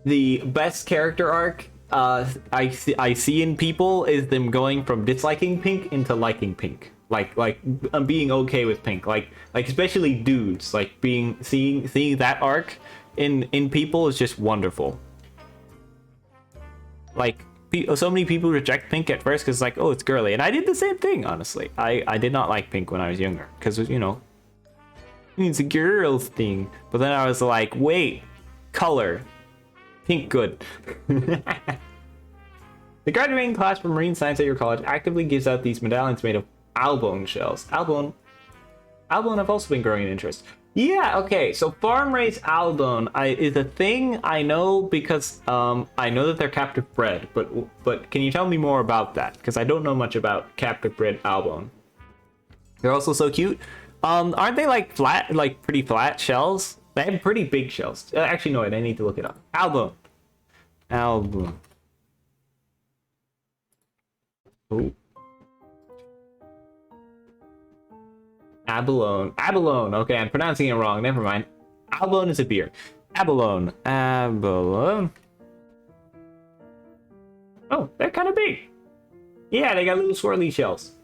the best character arc I see in people is them going from disliking pink into liking pink. Like being okay with pink. Like especially dudes. Like seeing that arc in people is just wonderful. Like so many people reject pink at first because like, oh, it's girly, and I did the same thing. Honestly, I did not like pink when I was younger because, you know, it's a girl's thing. But then I was like, wait, color, pink good. The graduating class for marine science at your college actively gives out these medallions made of albone shells. Albone have also been growing in interest. Yeah, okay, so farm-raised albone is a thing I know because I know that they're captive bred, but can you tell me more about that? Because I don't know much about captive bred albone. They're also so cute. Aren't they like flat, like pretty flat shells? They have pretty big shells. Actually, no, I need to look it up. Albone. Oh. Abalone. Okay, I'm pronouncing it wrong. Never mind. Abalone is a beer. Abalone. Oh, they're kind of big. Yeah, they got little swirly shells.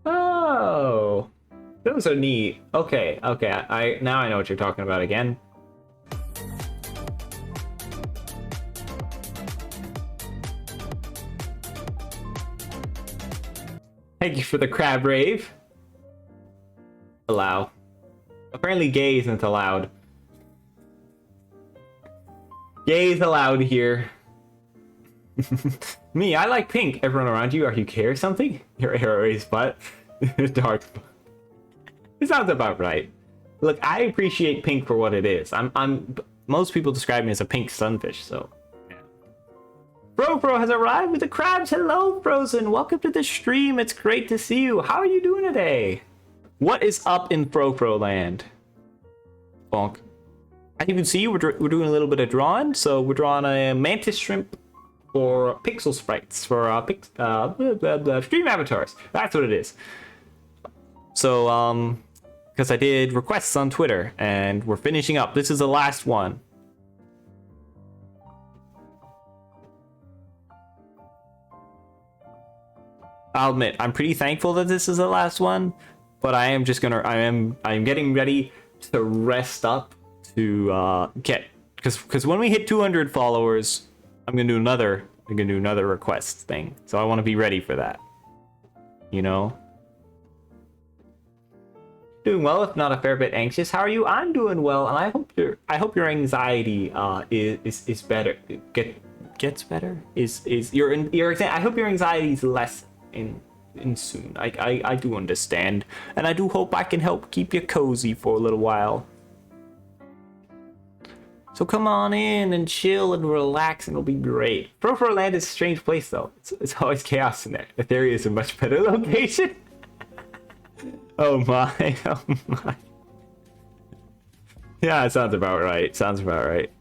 Oh, those are neat. Okay. I now I know what you're talking about again. Thank you for the crab rave. Allow. Apparently gay isn't allowed. Gay is allowed here. Me, I like pink. Everyone around you, are you care something? Your arrow is butt. Dark. It sounds about right. Look, I appreciate pink for what it is. Most people describe me as a pink sunfish, so. Fro has arrived with the crabs. Hello, Frozen. Welcome to the stream. It's great to see you. How are you doing today? What is up in Fro land? Bonk. As you can see, we're doing a little bit of drawing. So we're drawing a mantis shrimp for pixel sprites for stream avatars. That's what it is. So because I did requests on Twitter and we're finishing up. This is the last one. I'll admit, I'm pretty thankful that this is the last one, but I am getting ready to rest up to get, because when we hit 200 followers, I'm gonna do another request thing. So I want to be ready for that. You know. Doing well, if not a fair bit anxious. How are you? I'm doing well, and I hope your anxiety is better. Gets better. I hope your anxiety is less in soon. I do understand, and I do hope I can help keep you cozy for a little while. So come on in and chill and relax, and it'll be great. Fro land is a strange place though. It's always chaos in there. Etheria is a much better location. Oh my. Yeah, it sounds about right.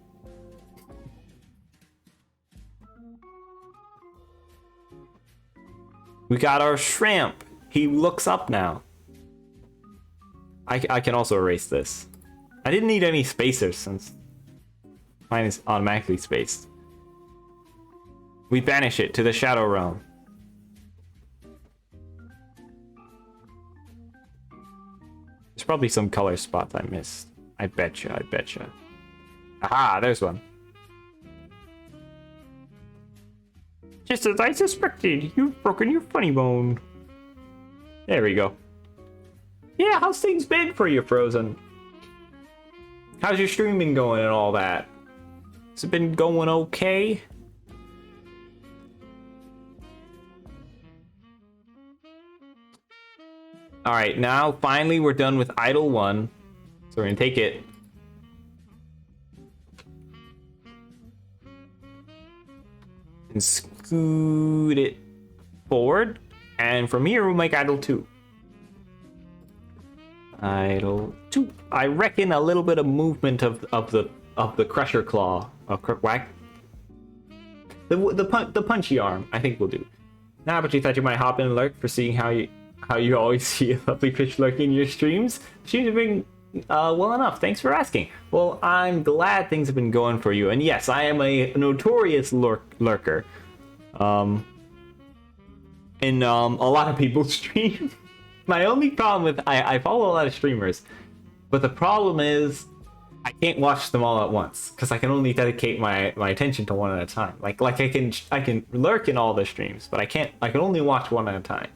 We got our shrimp. He looks up now. I can also erase this. I didn't need any spacers since mine is automatically spaced. We banish it to the shadow realm. There's probably some color spots I missed. I betcha. Aha, there's one. Just as I suspected, you've broken your funny bone. There we go. Yeah, how's things been for you, Frozen? How's your streaming going and all that? Has it been going okay? Alright, now finally we're done with Idle 1. So we're gonna take it. And scoot it forward. And from here we'll make Idle 2. Idle 2. I reckon a little bit of movement of the crusher claw. Whack. The punchy arm, I think will do. Nah, but you thought you might hop in and lurk for seeing how you always see a lovely fish lurking in your streams? Streams have been well enough. Thanks for asking. Well, I'm glad things have been going for you. And yes, I am a notorious lurker. In a lot of people's streams. My only problem with I follow a lot of streamers, but the problem is I can't watch them all at once because I can only dedicate my attention to one at a time. Like I can lurk in all the streams, but I can only watch one at a time.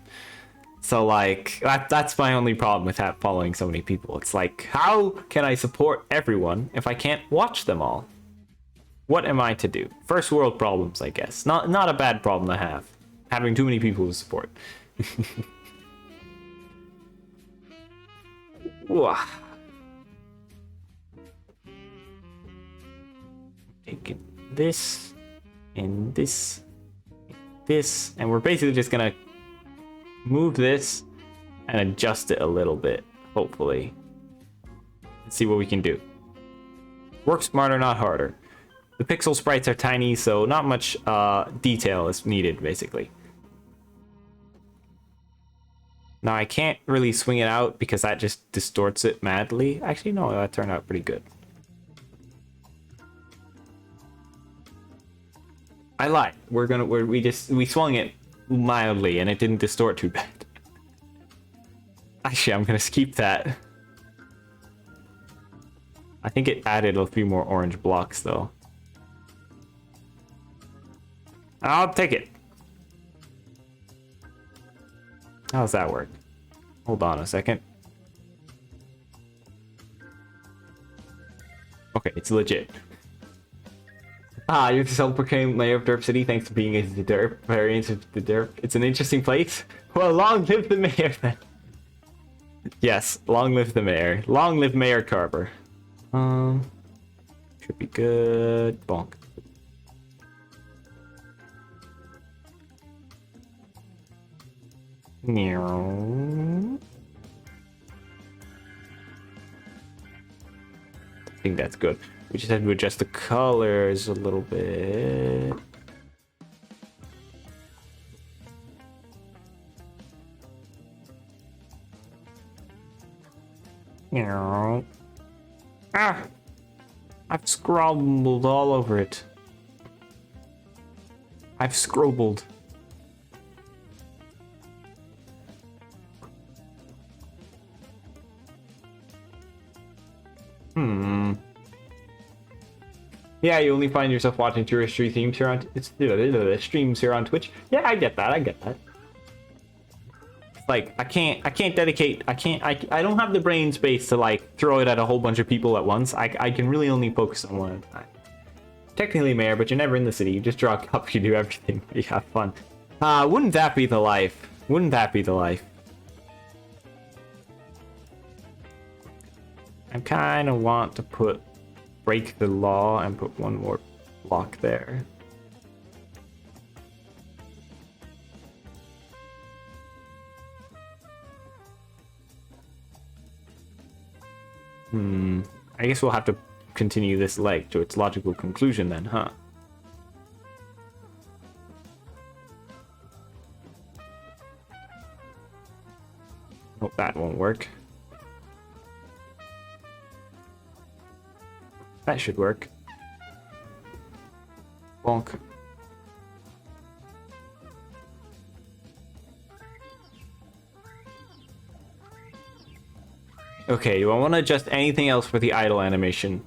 So like that's my only problem with following so many people. It's like, how can I support everyone if I can't watch them all? What am I to do? First world problems, I guess. Not a bad problem to have. Having too many people to support. Taking this and this and this, and we're basically just gonna move this and adjust it a little bit, hopefully. Let's see what we can do. Work smarter, not harder. The pixel sprites are tiny, so not much detail is needed, basically. Now I can't really swing it out because that just distorts it madly. Actually, no, that turned out pretty good. I lied. We swung it mildly and it didn't distort too bad. Actually, I'm gonna keep that. I think it added a few more orange blocks though. I'll take it. How does that work? Hold on a second. Okay, it's legit. You're the self-proclaimed mayor of Derp City thanks to being a derp variant of the derp. It's an interesting place. Well, long live the mayor then. Yes, long live the mayor. Long live Mayor Carver. Should be good. Bonk. I think that's good. We just have to adjust the colors a little bit. I've scrabbled all over it. I've scrobbled. Yeah, you only find yourself watching touristry themes here on streams here on Twitch. Yeah, I get that. It's like I don't have the brain space to like throw it at a whole bunch of people at once. I can really only focus on one at a time. Technically mayor, but you're never in the city. You just draw a cup, you do everything. You have fun. Wouldn't that be the life? Wouldn't that be the life? I kind of want to break the law and put one more block there. I guess we'll have to continue this leg to its logical conclusion then, huh? Hope that won't work. That should work. Bonk. Okay, do I want to adjust anything else for the idle animation?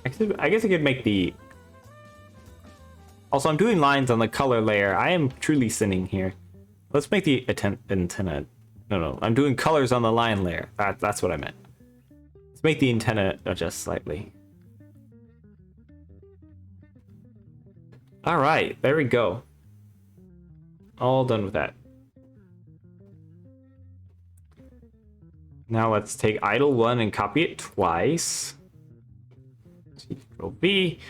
I guess I could make the... Also, I'm doing lines on the color layer. I am truly sinning here. Let's make the antenna... No, I'm doing colors on the line layer. That's what I meant. Let's make the antenna adjust slightly. Alright, there we go. All done with that. Now let's take idle 1 and copy it twice. Control V.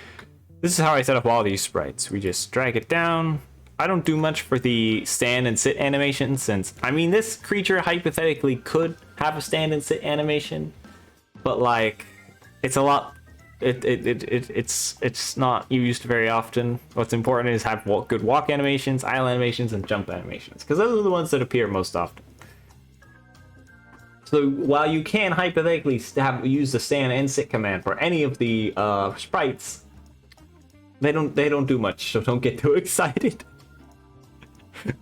This is how I set up all these sprites. We just drag it down, I don't do much for the stand and sit animation, since I mean this creature hypothetically could have a stand and sit animation, but like it's a lot. It's not used very often. What's important is have good walk animations, idle animations, and jump animations, because those are the ones that appear most often. So while you can hypothetically use the stand and sit command for any of the sprites, they don't do much. So don't get too excited.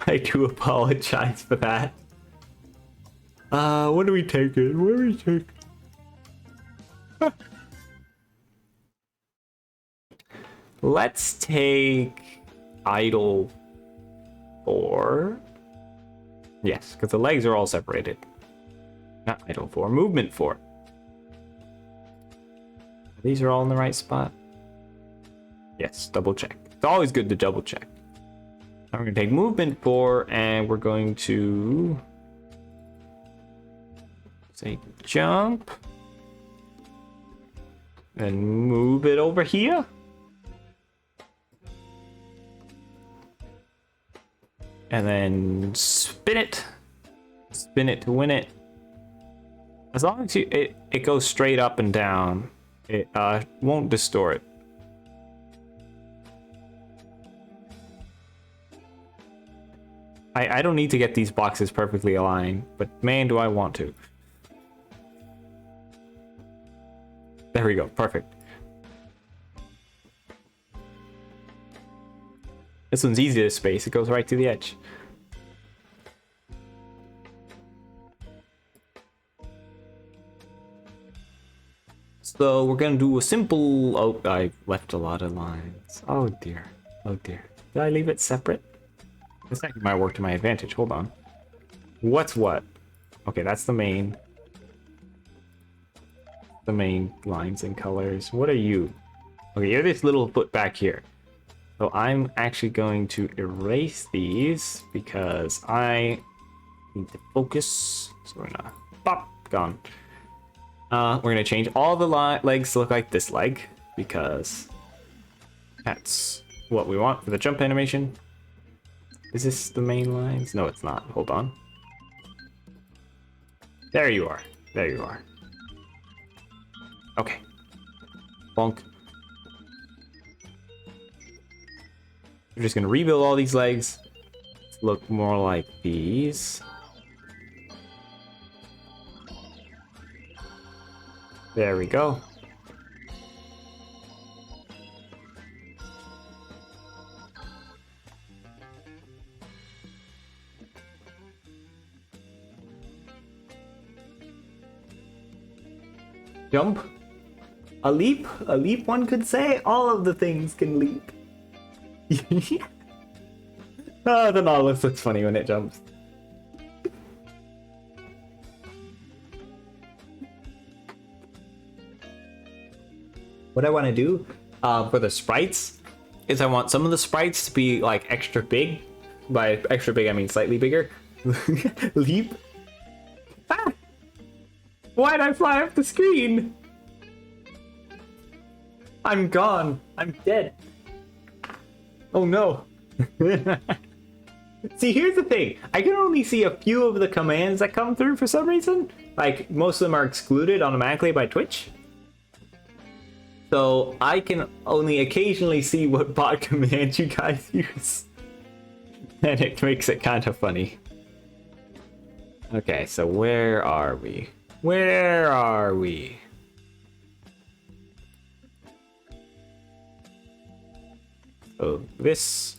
I do apologize for that. What do we take it? What do we take? Let's take idle 4. Yes, because the legs are all separated. Not idle 4, movement 4. These are all in the right spot. Yes, double check. It's always good to double check. Now we're going to take movement 4, and we're going to say jump. And move it over here. And then spin it. Spin it to win it. As long as it goes straight up and down, it won't distort. I don't need to get these boxes perfectly aligned, but man, do I want to. There we go, perfect. This one's easy to space, it goes right to the edge. So we're gonna do a simple... Oh, I left a lot of lines. Oh dear, oh dear. Did I leave it separate? This actually might work to my advantage, hold on. What's what? Okay, that's the main. The main lines and colors. What are you? Okay, you're this little foot back here. So I'm actually going to erase these because I need to focus. So we're gonna pop, gone. We're gonna change all the legs to look like this leg because that's what we want for the jump animation. Is this the main lines? No, it's not. Hold on. There you are. There you are. Okay. Bonk. We're just gonna rebuild all these legs. Look more like these. There we go. Jump. A leap? A leap, one could say? All of the things can leap. Oh, the Nautilus looks funny when it jumps. What I want to do for the sprites is I want some of the sprites to be like extra big. By extra big, I mean slightly bigger. Leap. Ah! Why'd I fly off the screen? I'm gone. I'm dead. Oh no. See, here's the thing. I can only see a few of the commands that come through for some reason. Like, most of them are excluded automatically by Twitch. So I can only occasionally see what bot commands you guys use. And it makes it kind of funny. Okay, so where are we? Where are we? So this...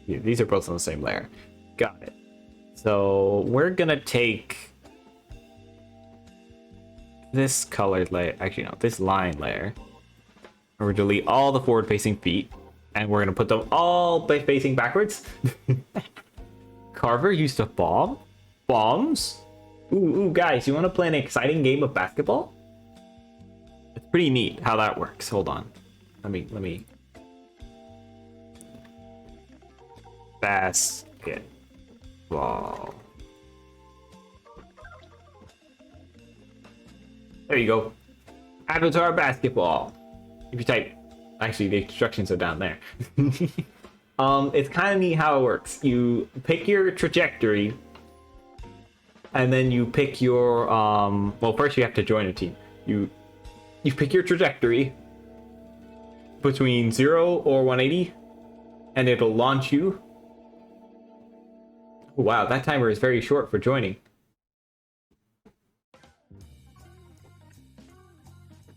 Yeah, these are both on the same layer. Got it. So we're gonna take this colored layer, actually no, this line layer. And we're gonna delete all the forward-facing feet, and we're gonna put them all facing backwards. Carver used a bomb? Bombs? Ooh, guys, you wanna play an exciting game of basketball? It's pretty neat how that works. Hold on. Let me... Basketball. There you go. Avatar basketball. If you type Actually, the instructions are down there. It's kind of neat how it works. You pick your trajectory, and then you pick your well, first you have to join a team. You pick your trajectory between 0 or 180, and it'll launch you. Oh, wow, that timer is very short for joining.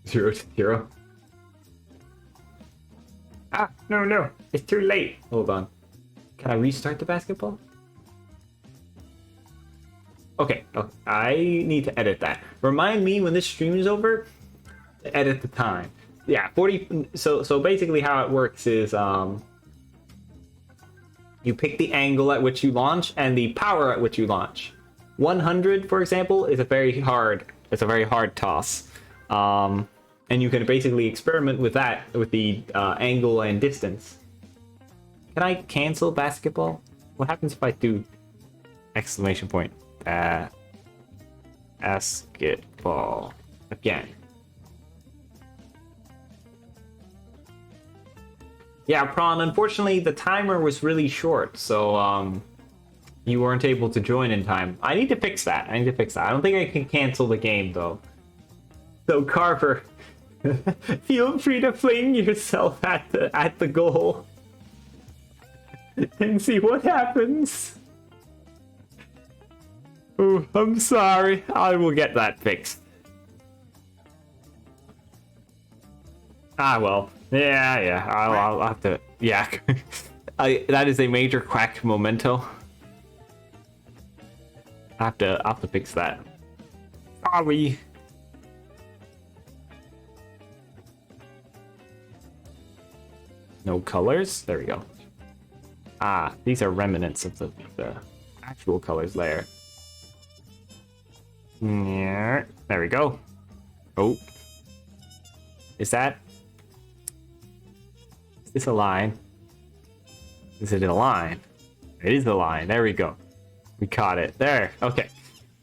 0 to 0. Ah, no, it's too late. Hold on. Can I restart the basketball? Okay, I need to edit that. Remind me when this stream is over to edit the time. Yeah, 40. So basically how it works is you pick the angle at which you launch and the power at which you launch. 100, for example, is a very hard toss. And you can basically experiment with that, with the angle and distance. Can I cancel basketball? What happens if I do exclamation point? Basketball again. Yeah, Prawn, unfortunately the timer was really short, so you weren't able to join in time. I need to fix that. I don't think I can cancel the game though. So Carver, feel free to fling yourself at the goal and see what happens. Oh, I'm sorry. I will get that fixed. Ah, well. Yeah. I'll have to. Yeah. That is a major quack memento. I have to fix that. Sorry. No colors? There we go. Ah, these are remnants of the actual colors layer. Yeah, there we go. Oh. Is this a line? Is it a line? It is a line. There we go. We caught it. There. Okay.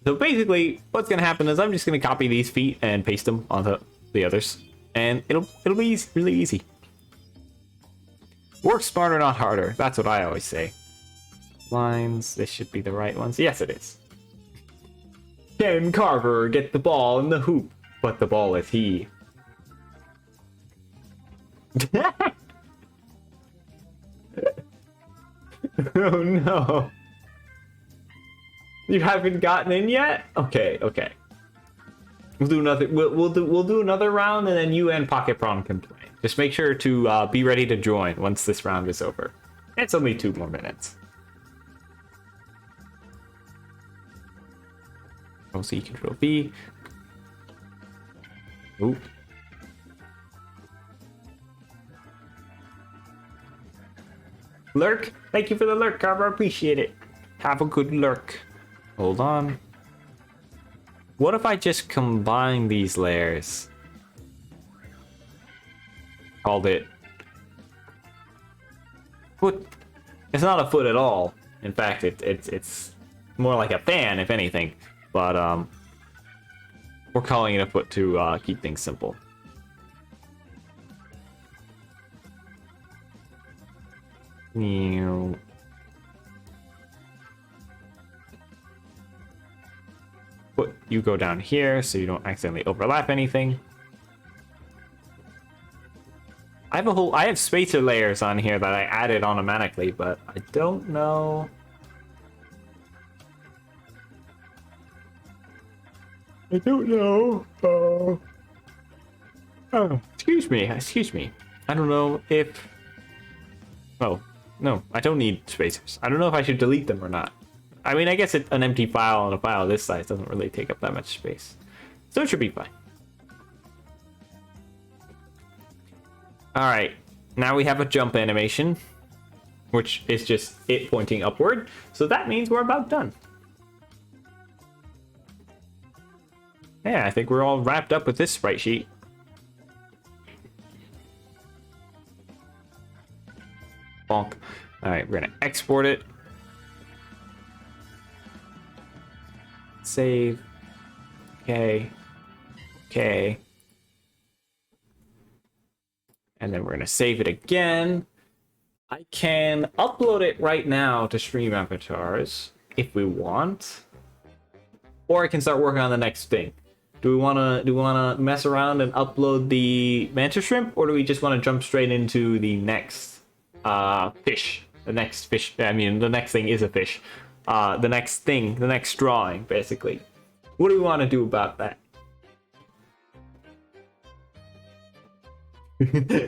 So basically, what's gonna happen is I'm just gonna copy these feet and paste them onto the others, and it'll be easy, really easy. Work smarter, not harder. That's what I always say. Lines. This should be the right ones. Yes, it is. Can Carver get the ball in the hoop? But the ball is he. Oh no. You haven't gotten in yet? Okay. We'll do another. We'll do another round, and then you and Pocket Prawn can play. Just make sure to be ready to join once this round is over. It's only 2 more minutes. C, Control V. Ooh. Lurk. Thank you for the lurk, Carver. Appreciate it. Have a good lurk. Hold on. What if I just combine these layers? Called it foot. It's not a foot at all. In fact, it's more like a fan, if anything. But we're calling it a foot to keep things simple. Put you go down here so you don't accidentally overlap anything. I have spacer layers on here that I added automatically, but I don't know. Oh, excuse me. I don't know if. Oh, no, I don't need spacers. I don't know if I should delete them or not. I mean, I guess an empty file on a file this size doesn't really take up that much space, so it should be fine. All right, now we have a jump animation, which is just it pointing upward. So that means we're about done. Yeah, I think we're all wrapped up with this sprite sheet. Bonk. All right, we're gonna export it. Save. Okay. And then we're gonna save it again. I can upload it right now to Stream Avatars if we want, or I can start working on the next thing. Do we wanna mess around and upload the mantis shrimp, or do we just want to jump straight into the next fish? The next fish. I mean, the next thing is a fish. The next thing, the next drawing, basically. What do we want to do about that?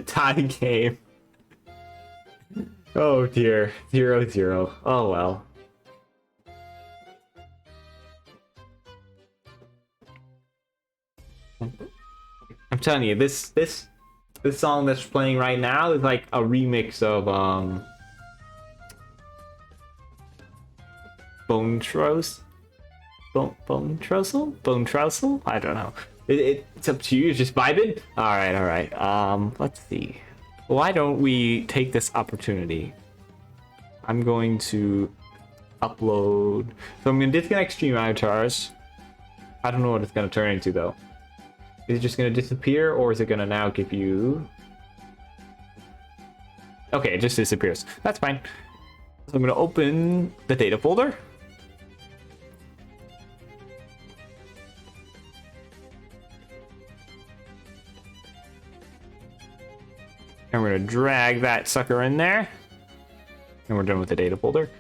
Tie game. Oh dear. 0-0. Oh well. I'm telling you, this song that's playing right now is like a remix of Bone Trousel? Bone Trousel? I don't know. It's up to you. Just vibe it. All right. Let's see. Why don't we take this opportunity? I'm going to upload. So I'm going to disconnect Stream Avatars. I don't know what it's going to turn into though. Is it just going to disappear, or is it going to now give you? Okay, it just disappears. That's fine. So I'm going to open the data folder. And we're going to drag that sucker in there. And we're done with the data folder.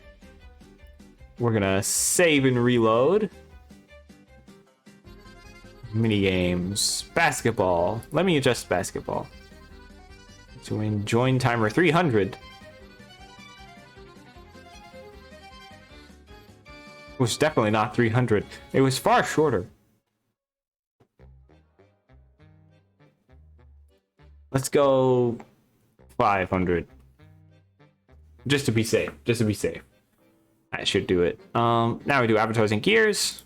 We're going to save and reload. Minigames. Basketball. Let me adjust basketball. Join timer 300. It was definitely not 300. It was far shorter. Let's go 500. Just to be safe. I should do it. Now we do avatars and gears.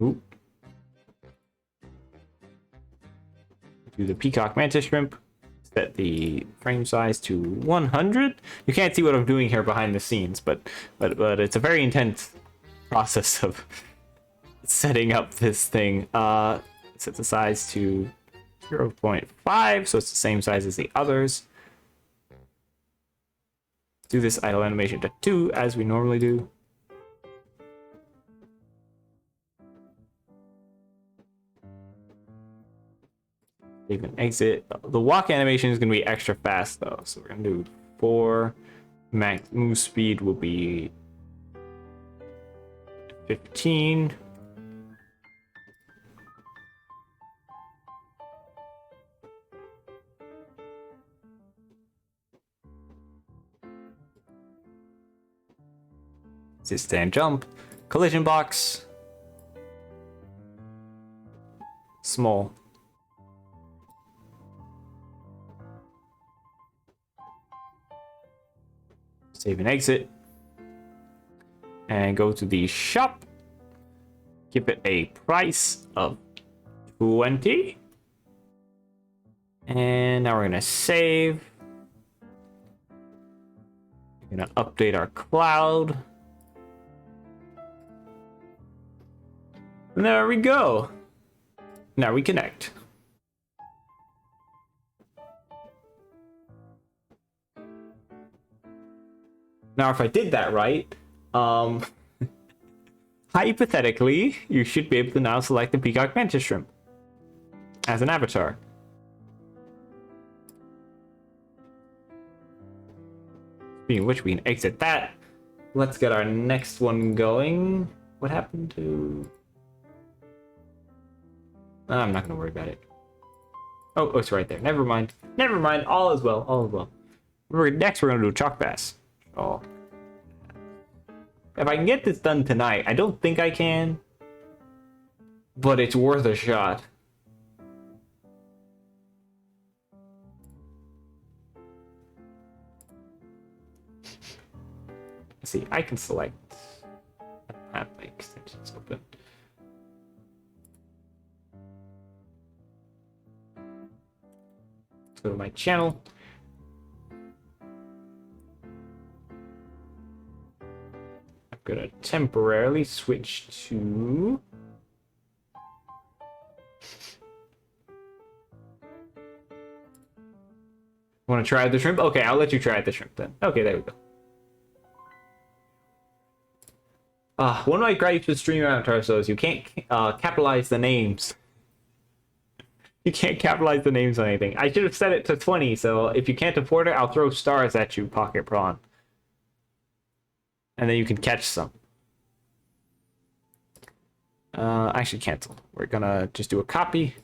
Oop. Do the peacock mantis shrimp. Set the frame size to 100. You can't see what I'm doing here behind the scenes, but it's a very intense process of setting up this thing. Set the size to 0.5, so it's the same size as the others. Do this idle animation to 2 as we normally do. Save and exit. The walk animation is going to be extra fast though, so we're going to do 4. Max move speed will be 15. Sit, stand, jump. Collision box. Small. Save and exit. And go to the shop. Give it a price of 20. And now we're going to save. We're going to update our cloud. And there we go. Now we connect. Now, if I did that right, hypothetically, you should be able to now select the peacock mantis shrimp as an avatar. Speaking of which, we can exit that. Let's get our next one going. What happened to... I'm not going to worry about it. Oh, it's right there. Never mind. All is well. Next, we're going to do a chalk bass. Oh. If I can get this done tonight, I don't think I can. But it's worth a shot. Let's see, I can select. I don't have my extensions open. Let's go to my channel. I'm gonna temporarily switch to Want to try the shrimp? Okay, I'll let you try the shrimp then. Okay, there we go. One of my gripes with stream avatars though is you can't capitalize the names. You can't capitalize the names on anything. I should have set it to 20, so if you can't afford it, I'll throw stars at you, Pocket Prawn. And then you can catch some. Actually cancel. We're gonna just do a copy.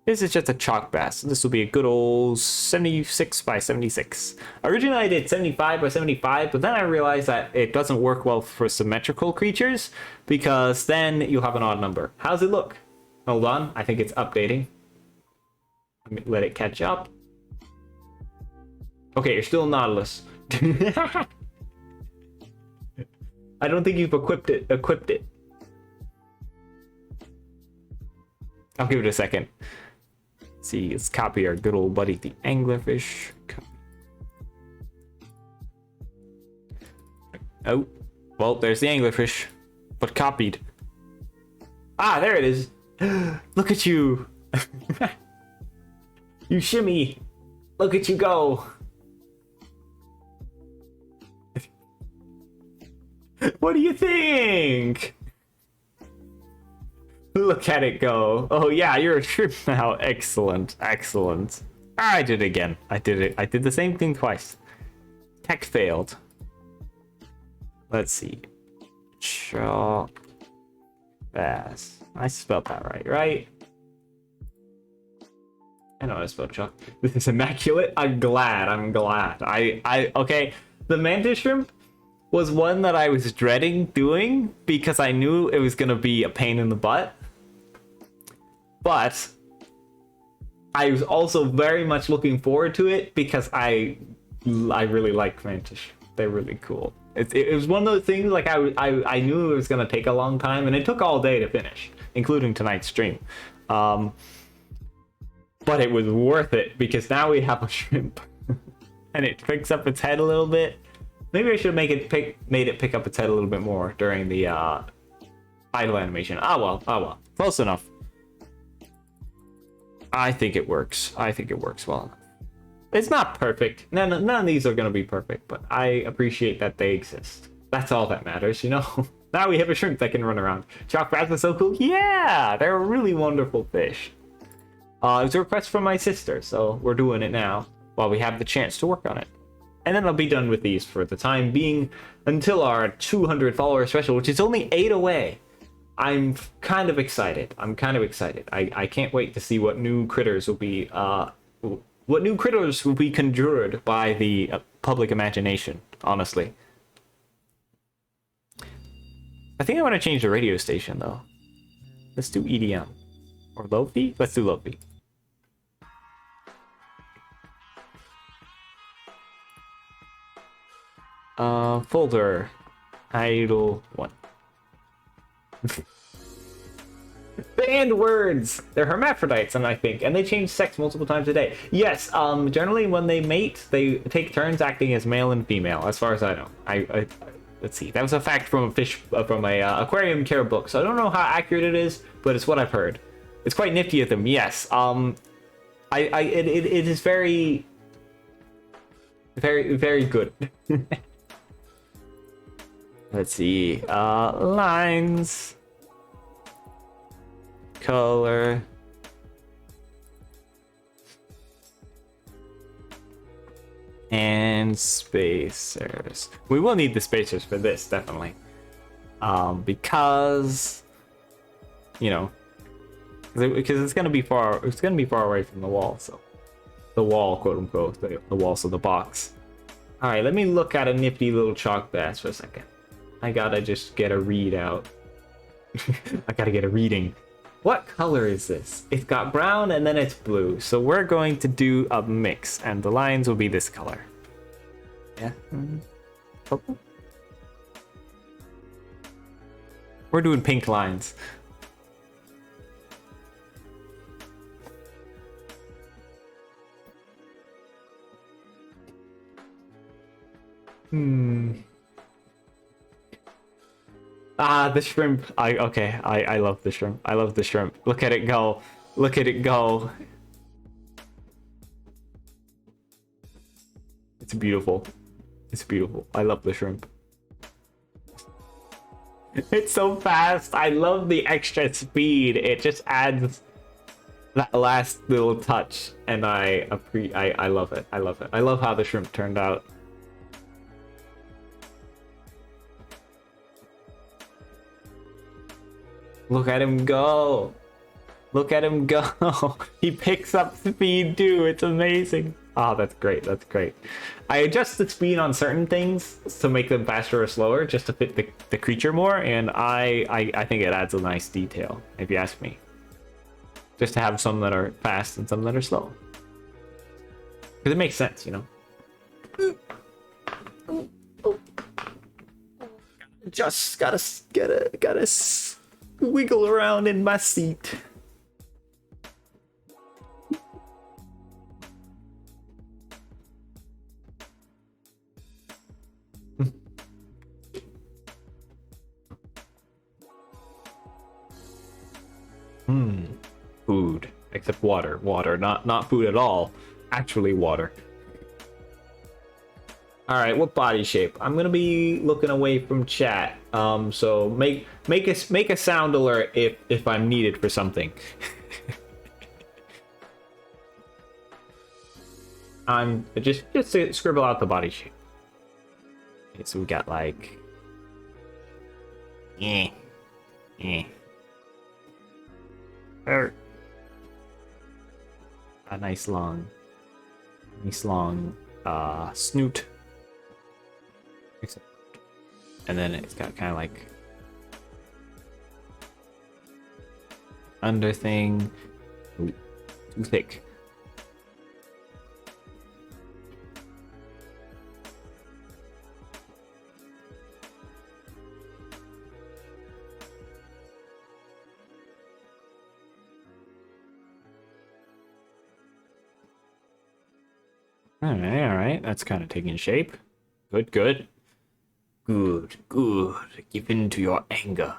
This is just a chalk bass. This will be a good old 76 by 76. Originally I did 75 by 75, but then I realized that it doesn't work well for symmetrical creatures because then you'll have an odd number. How's it look? Hold on, I think it's updating. Let me let it catch up. Okay, you're still Nautilus. I don't think you've equipped it. I'll give it a second. Let's see, let's copy our good old buddy, the anglerfish. Oh, well, there's the anglerfish, but copied. Ah, there it is. Look at you. You shimmy. Look at you go. What do you think? Look at it go. Oh yeah, you're a shrimp now. Excellent, excellent. I did it again. I did it. I did the same thing twice. Tech failed. Let's see. Chalk bass. I spelled that right? I know I spelled chalk. This is immaculate. I'm glad. Okay. The mantis shrimp was one that I was dreading doing because I knew it was gonna be a pain in the butt. But I was also very much looking forward to it because I really like mantis. They're really cool. It was one of those things like I knew it was gonna take a long time, and it took all day to finish, including tonight's stream. But it was worth it because now we have a shrimp, and it picks up its head a little bit. Maybe I should have made it pick up its head a little bit more during the idle animation. Oh well, close enough. I think it works. I think it works well enough. It's not perfect. None of these are going to be perfect, but I appreciate that they exist. That's all that matters, you know? Now we have a shrimp that can run around. Chalk bass are so cool. Yeah, they're a really wonderful fish. It was a request from my sister, so we're doing it now while we have the chance to work on it. And then I'll be done with these for the time being until our 200 follower special, which is only 8 away. I'm kind of excited. I can't wait to see what new critters will be conjured by the public imagination, honestly. I think I want to change the radio station though. Let's do EDM. Or Lo-fi? Let's do Lo-fi. Folder. Idle 1. Banned words! They're hermaphrodites, and I think, and they change sex multiple times a day. Yes, generally when they mate, they take turns acting as male and female, as far as I know. Let's see, that was a fact from a aquarium care book, so I don't know how accurate it is, but it's what I've heard. It's quite nifty of them, yes. It is very, very, very good. Let's see, lines, color, and spacers. We will need the spacers for this, definitely, because, you know, because it's gonna be far away from the wall, so the wall, quote unquote, the walls of the box. All right, let me look at a nifty little chalk bass for a second. I gotta just get a readout. I gotta get a reading. What color is this? It's got brown and then it's blue. So we're going to do a mix, and the lines will be this color. Yeah. Purple? We're doing pink lines. The shrimp. I love the shrimp. I love the shrimp. Look at it go. Look at it go. It's beautiful. It's beautiful. I love the shrimp. It's so fast. I love the extra speed. It just adds that last little touch, and I love it. I love it. I love how the shrimp turned out. Look at him go. Look at him go. He picks up speed too. It's amazing. Oh, that's great. That's great. I adjust the speed on certain things to make them faster or slower just to fit the creature more, and I think it adds a nice detail, if you ask me. Just to have some that are fast and some that are slow. Because it makes sense, you know? Just gotta wiggle around in my seat. Food. Except water. Water. Not food at all. Actually water. Alright, what body shape? I'm gonna be looking away from chat. So make a sound alert if I'm needed for something. I'm just to scribble out the body shape. Okay, so we got like a nice long snoot, and then it's got kind of like under thing. Ooh, too thick. All right. That's kind of taking shape. Good. Good. Give in to your anger.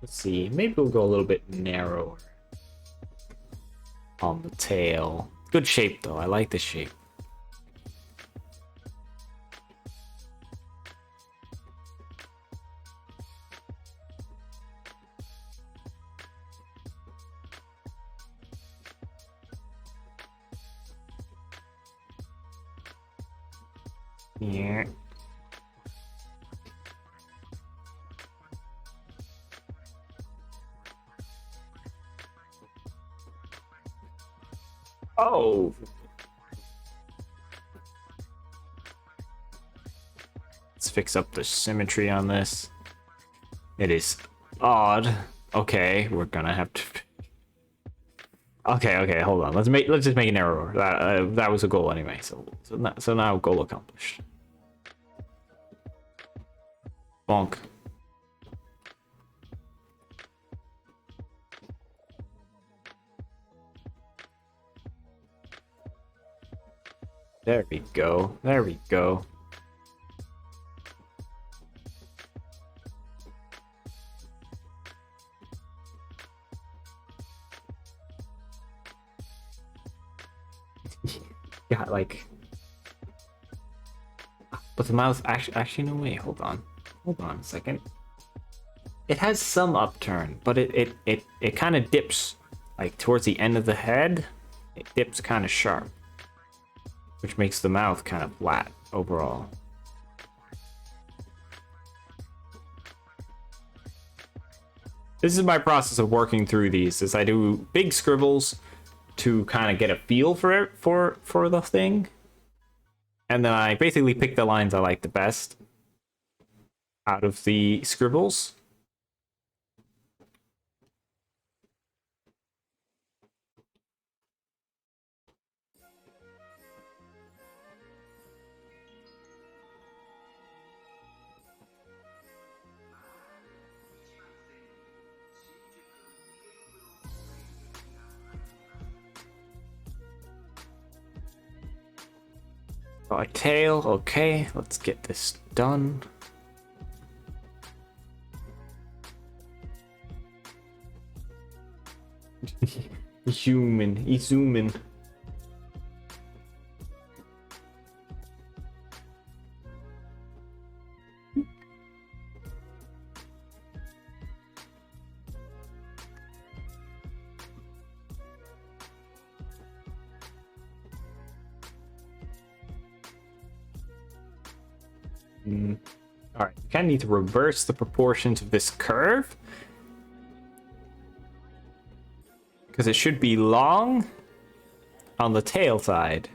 Let's see. Maybe we'll go a little bit narrower on the tail. Good shape, though. I like the shape. Yeah. Oh. Let's fix up the symmetry on this. It is odd. Okay, we're gonna have to. Okay, hold on. Let's just make an error. That was a goal anyway. So now goal accomplished. Bonk. There we go. There we go. Yeah, like. But the mouth actually no wait, hold on a second. It has some upturn, but it kind of dips like towards the end of the head. It dips kind of sharp, which makes the mouth kind of flat overall. This is my process of working through these. Is I do big scribbles to kind of get a feel for it for the thing, and then I basically pick the lines I like the best out of the scribbles. Got a tail. Okay, let's get this done. He's zooming. All right, you kind of need to reverse the proportions of this curve because it should be long on the tail side.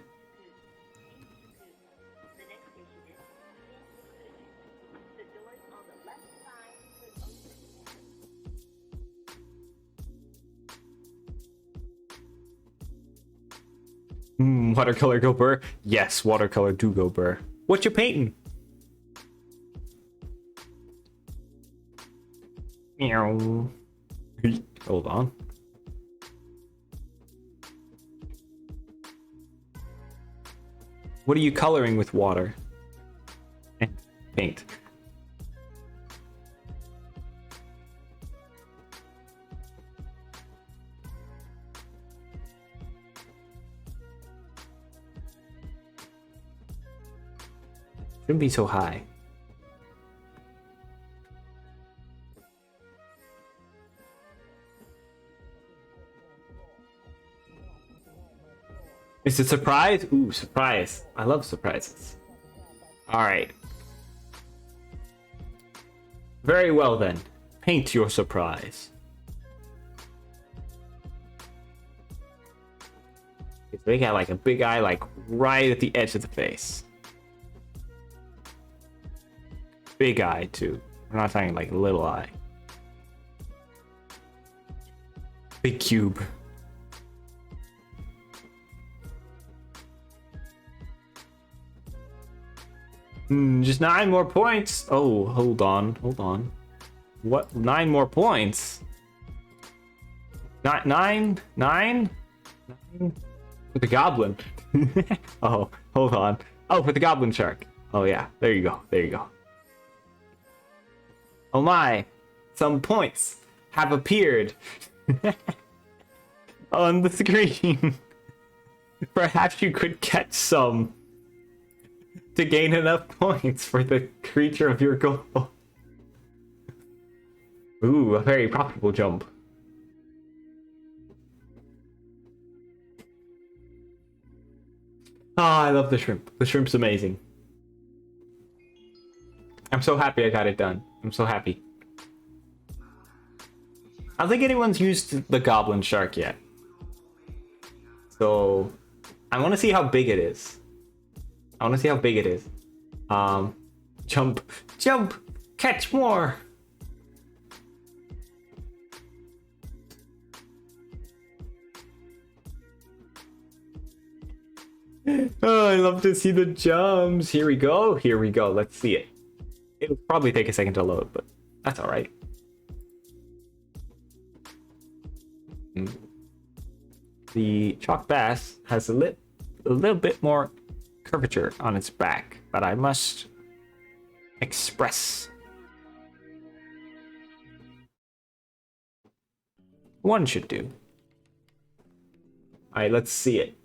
Watercolor go burr? Yes, watercolor do go burr. What you painting? Meow. Hold on. What are you coloring with water? Paint. Shouldn't be so high. It's a surprise? Ooh, surprise. I love surprises. Alright. Very well then. Paint your surprise. They got like a big eye like right at the edge of the face. Big eye too. We're not talking like little eye. Big cube. Just 9 more points. Oh, hold on. What? 9 more points? Not 9? 9? 9? For the goblin. Oh, hold on. Oh, for the goblin shark. Oh yeah, there you go. Oh my, some points have appeared on the screen. Perhaps you could catch some to gain enough points for the creature of your goal. Ooh, a very profitable jump. Ah, I love the shrimp. The shrimp's amazing. I'm so happy I got it done. I'm so happy. I don't think anyone's used the goblin shark yet. So, I want to see how big it is. Jump, catch more. Oh, I love to see the jumps. Here we go. Let's see it. It'll probably take a second to load, but that's all right. The chalk bass has a little bit more curvature on its back, but I must express. One should do. All right, let's see it.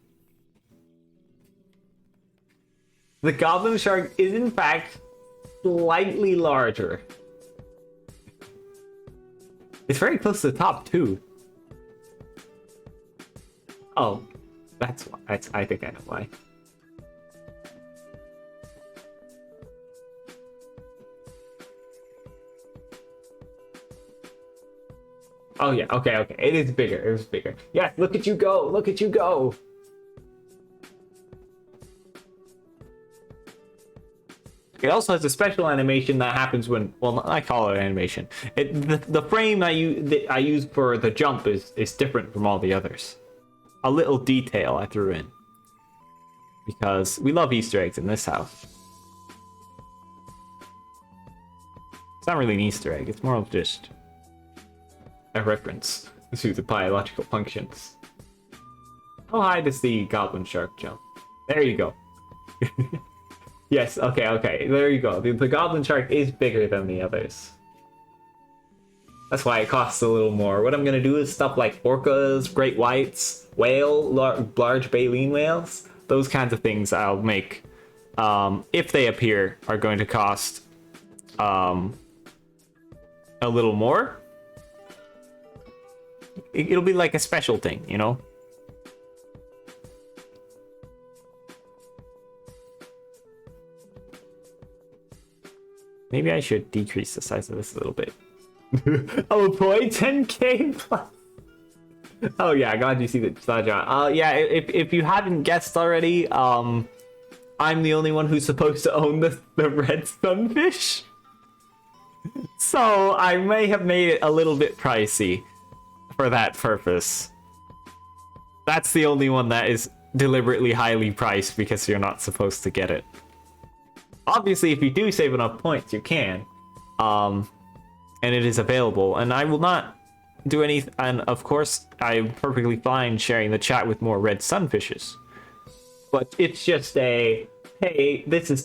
The goblin shark is in fact slightly larger. It's very close to the top too. Oh, that's why. I think I know why. Oh yeah, okay. It is bigger. Yeah, look at you go. It also has a special animation that happens when, well, I call it animation. The frame that I use for the jump is different from all the others. A little detail I threw in. Because we love Easter eggs in this house. It's not really an Easter egg, it's more of just a reference to the biological functions. How high does the goblin shark jump? There you go. Yes, okay, okay. There you go. The goblin shark is bigger than the others. That's why it costs a little more. What I'm gonna do is stuff like orcas, great whites, whale, large baleen whales. Those kinds of things I'll make, if they appear, are going to cost a little more. It'll be like a special thing, you know? Maybe I should decrease the size of this a little bit. Oh boy, 10k plus. Oh yeah, glad you see the John. Yeah, if you hadn't guessed already, I'm the only one who's supposed to own the red sunfish. So I may have made it a little bit pricey for that purpose. That's the only one that is deliberately highly priced because you're not supposed to get it. Obviously, if you do save enough points, you can. And it is available. And I will not do any... And of course, I'm perfectly fine sharing the chat with more red sunfishes. But it's just a... Hey, this is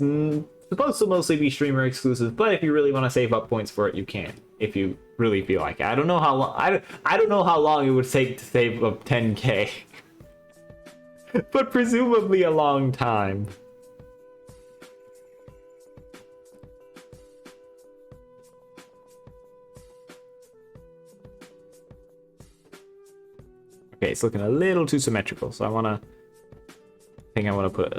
supposed to mostly be streamer exclusive, but if you really want to save up points for it, you can. If you really feel like it. I don't know how long... I don't know how long it would take to save up 10k. But presumably a long time. Okay, it's looking a little too symmetrical, so I think I want to put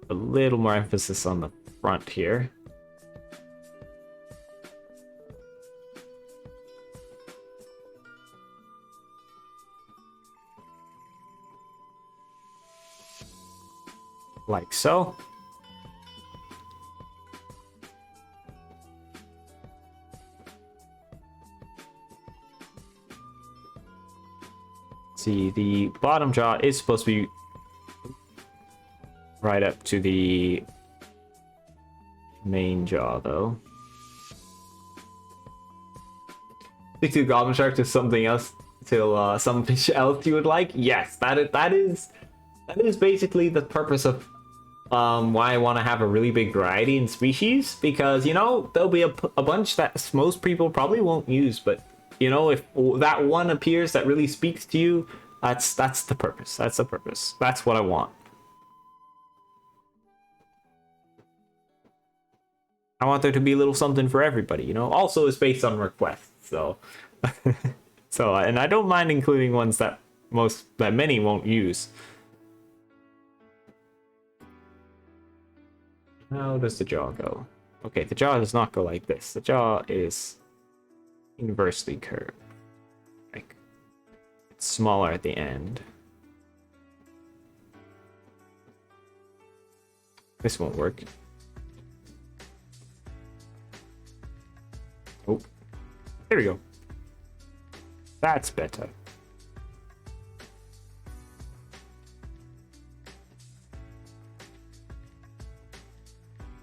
a little more emphasis on the front here. Like so. See, the bottom jaw is supposed to be right up to the main jaw, though. Stick to goblin shark to something else, to something else you would like. Yes, that is basically the purpose of why I want to have a really big variety in species, because you know there'll be a bunch that most people probably won't use, but you know, if that one appears that really speaks to you, that's the purpose. That's the purpose. That's what I want. I want there to be a little something for everybody, you know? Also, it's based on requests, so... so, and I don't mind including ones that many won't use. How does the jaw go? Okay, the jaw does not go like this. The jaw is inversely curved. Like, it's smaller at the end. This won't work. Oh, there we go. That's better.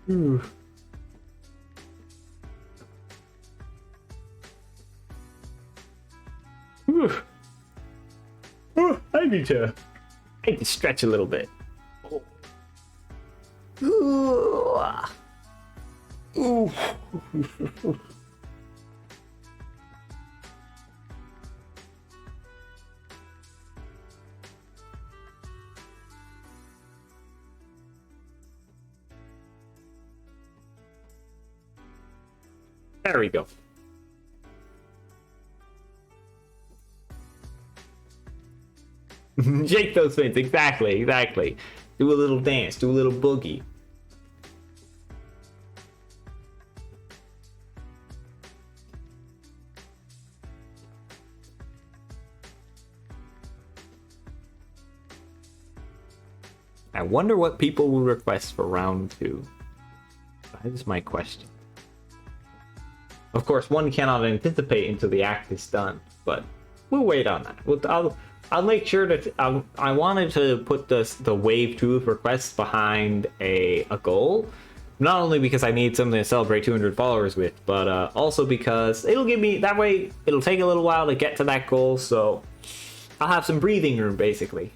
Ooh. Ooh. Ooh, I need to stretch a little bit. Oh. Ooh. Ooh. There we go. Shake those fins, exactly. Do a little dance, do a little boogie. I wonder what people will request for round 2. That is my question. Of course, one cannot anticipate until the act is done, but we'll wait on that. I'll make sure that I wanted to put the wave 2 of requests behind a goal, not only because I need something to celebrate 200 followers with, but also because it'll give me, that way it'll take a little while to get to that goal, so I'll have some breathing room basically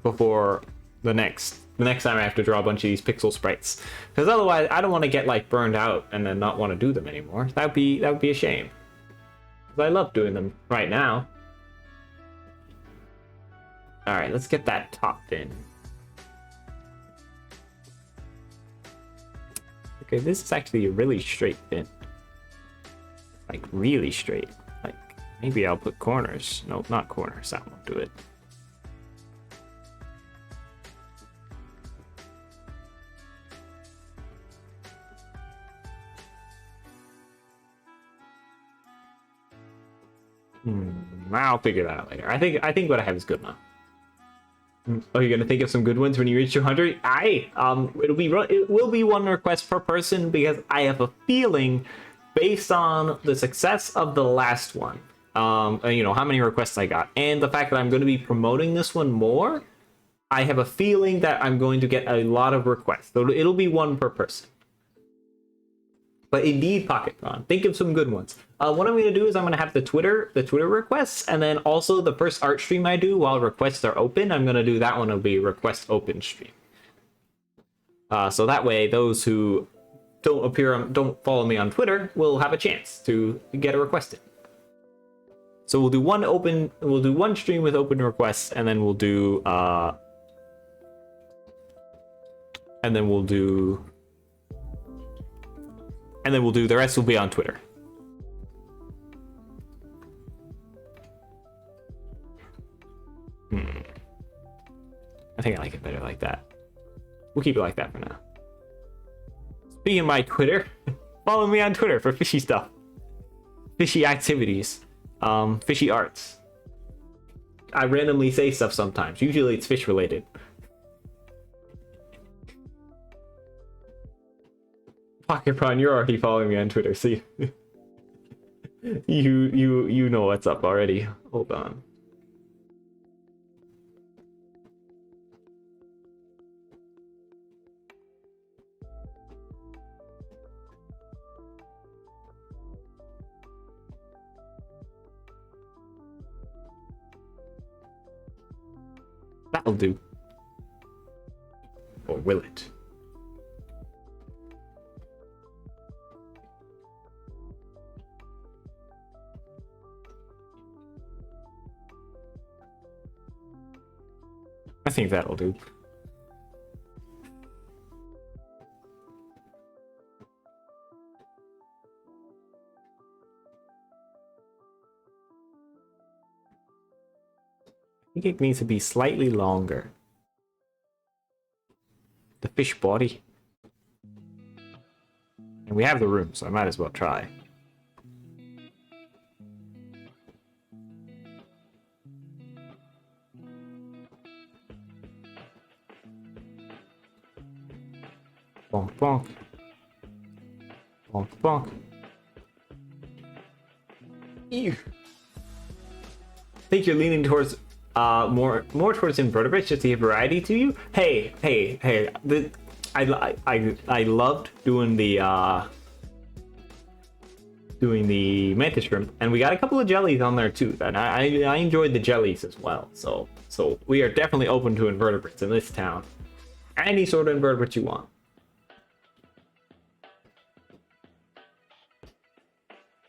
before the next the next time I have to draw a bunch of these pixel sprites, because otherwise I don't want to get like burned out and then not want to do them anymore. That would be a shame. Because I love doing them right now. All right, let's get that top fin. Okay, this is actually a really straight fin. Like really straight. Like maybe I'll put corners. No, not corners. That won't do it. I'll figure that out later. I think what I have is good enough. Oh, you're gonna think of some good ones when you reach 200? It will be one request per person because I have a feeling, based on the success of the last one, you know how many requests I got, and the fact that I'm going to be promoting this one more, I have a feeling that I'm going to get a lot of requests. So it'll be one per person. But indeed, Pocketron, think of some good ones. What I'm going to do is I'm going to have the Twitter requests, and then also the first art stream I do while requests are open, I'm going to do that one. It'll be request open stream. So that way, those who don't follow me on Twitter will have a chance to get a request in. So we'll do one stream with open requests, and then we'll do the rest will be on Twitter. I think I like it better like that. We'll keep it like that for now. Speaking of my Twitter, follow me on Twitter for fishy stuff. Fishy activities. Fishy arts. I randomly say stuff sometimes. Usually it's fish related. Pocketron, you're already following me on Twitter, so you know what's up already. Hold on. That'll do. Or will it? I think that'll do. I think it needs to be slightly longer. The fish body. And we have the room, so I might as well try. Bonk, bonk. Bonk, bonk. Ew. I think you're leaning towards more towards invertebrates just to give variety to you. Hey. I loved doing the mantis shrimp, and we got a couple of jellies on there too. And I enjoyed the jellies as well. So we are definitely open to invertebrates in this town. Any sort of invertebrate you want.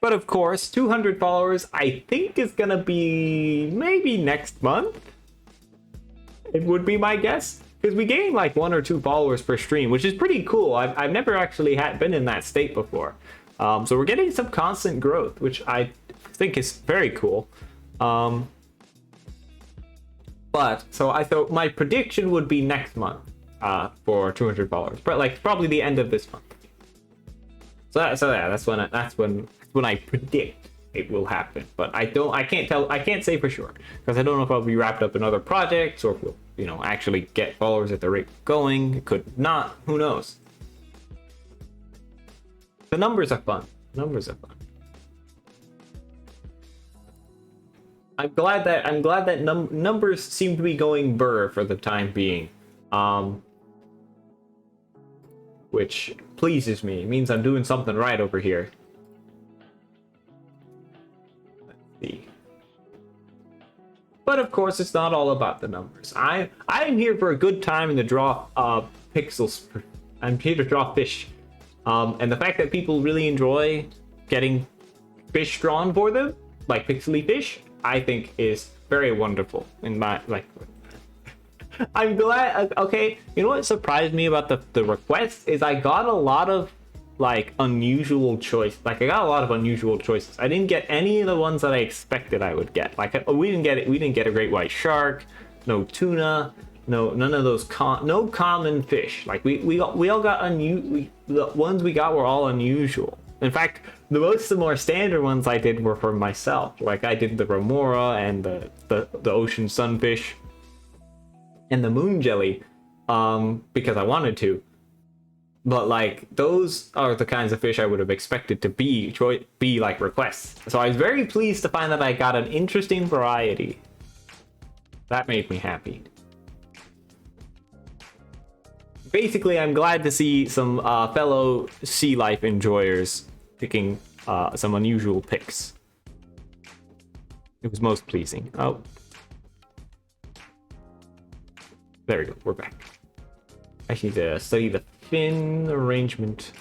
But of course, 200 followers, I think, is gonna be maybe next month. It would be my guess, because we gain like 1 or 2 followers per stream, which is pretty cool. I've never actually been in that state before. So we're getting some constant growth, which I think is very cool. So my prediction would be next month for 200 followers, but like probably the end of this month. So yeah, that's when I predict it will happen. But I can't say for sure, because I don't know if I'll be wrapped up in other projects, or if we'll, actually get followers at the rate going. It could not. Who knows? The numbers are fun. I'm glad that numbers seem to be going burr for the time being. Which pleases me. It means I'm doing something right over here. Let's see. But of course, it's not all about the numbers. I'm here for a good time and to draw pixels. I'm here to draw fish, and the fact that people really enjoy getting fish drawn for them, like pixely fish, I think is very wonderful. In my like, I'm glad. Okay, you know what surprised me about the request is I got a lot of like unusual choice. Like I got a lot of unusual choices. I didn't get any of the ones that I expected I would get. Like we didn't get it. We didn't get a great white shark, no tuna, no none of those no common fish. Like we all got the ones we got were all unusual. In fact, the more standard ones I did were for myself. Like I did the remora and the ocean sunfish and the moon jelly, because I wanted to. But like those are the kinds of fish I would have expected to be like requests. So I was very pleased to find that I got an interesting variety. That made me happy. Basically, I'm glad to see some fellow sea life enjoyers picking some unusual picks. It was most pleasing. Oh, there we go. We're back. I need to study the fin arrangement.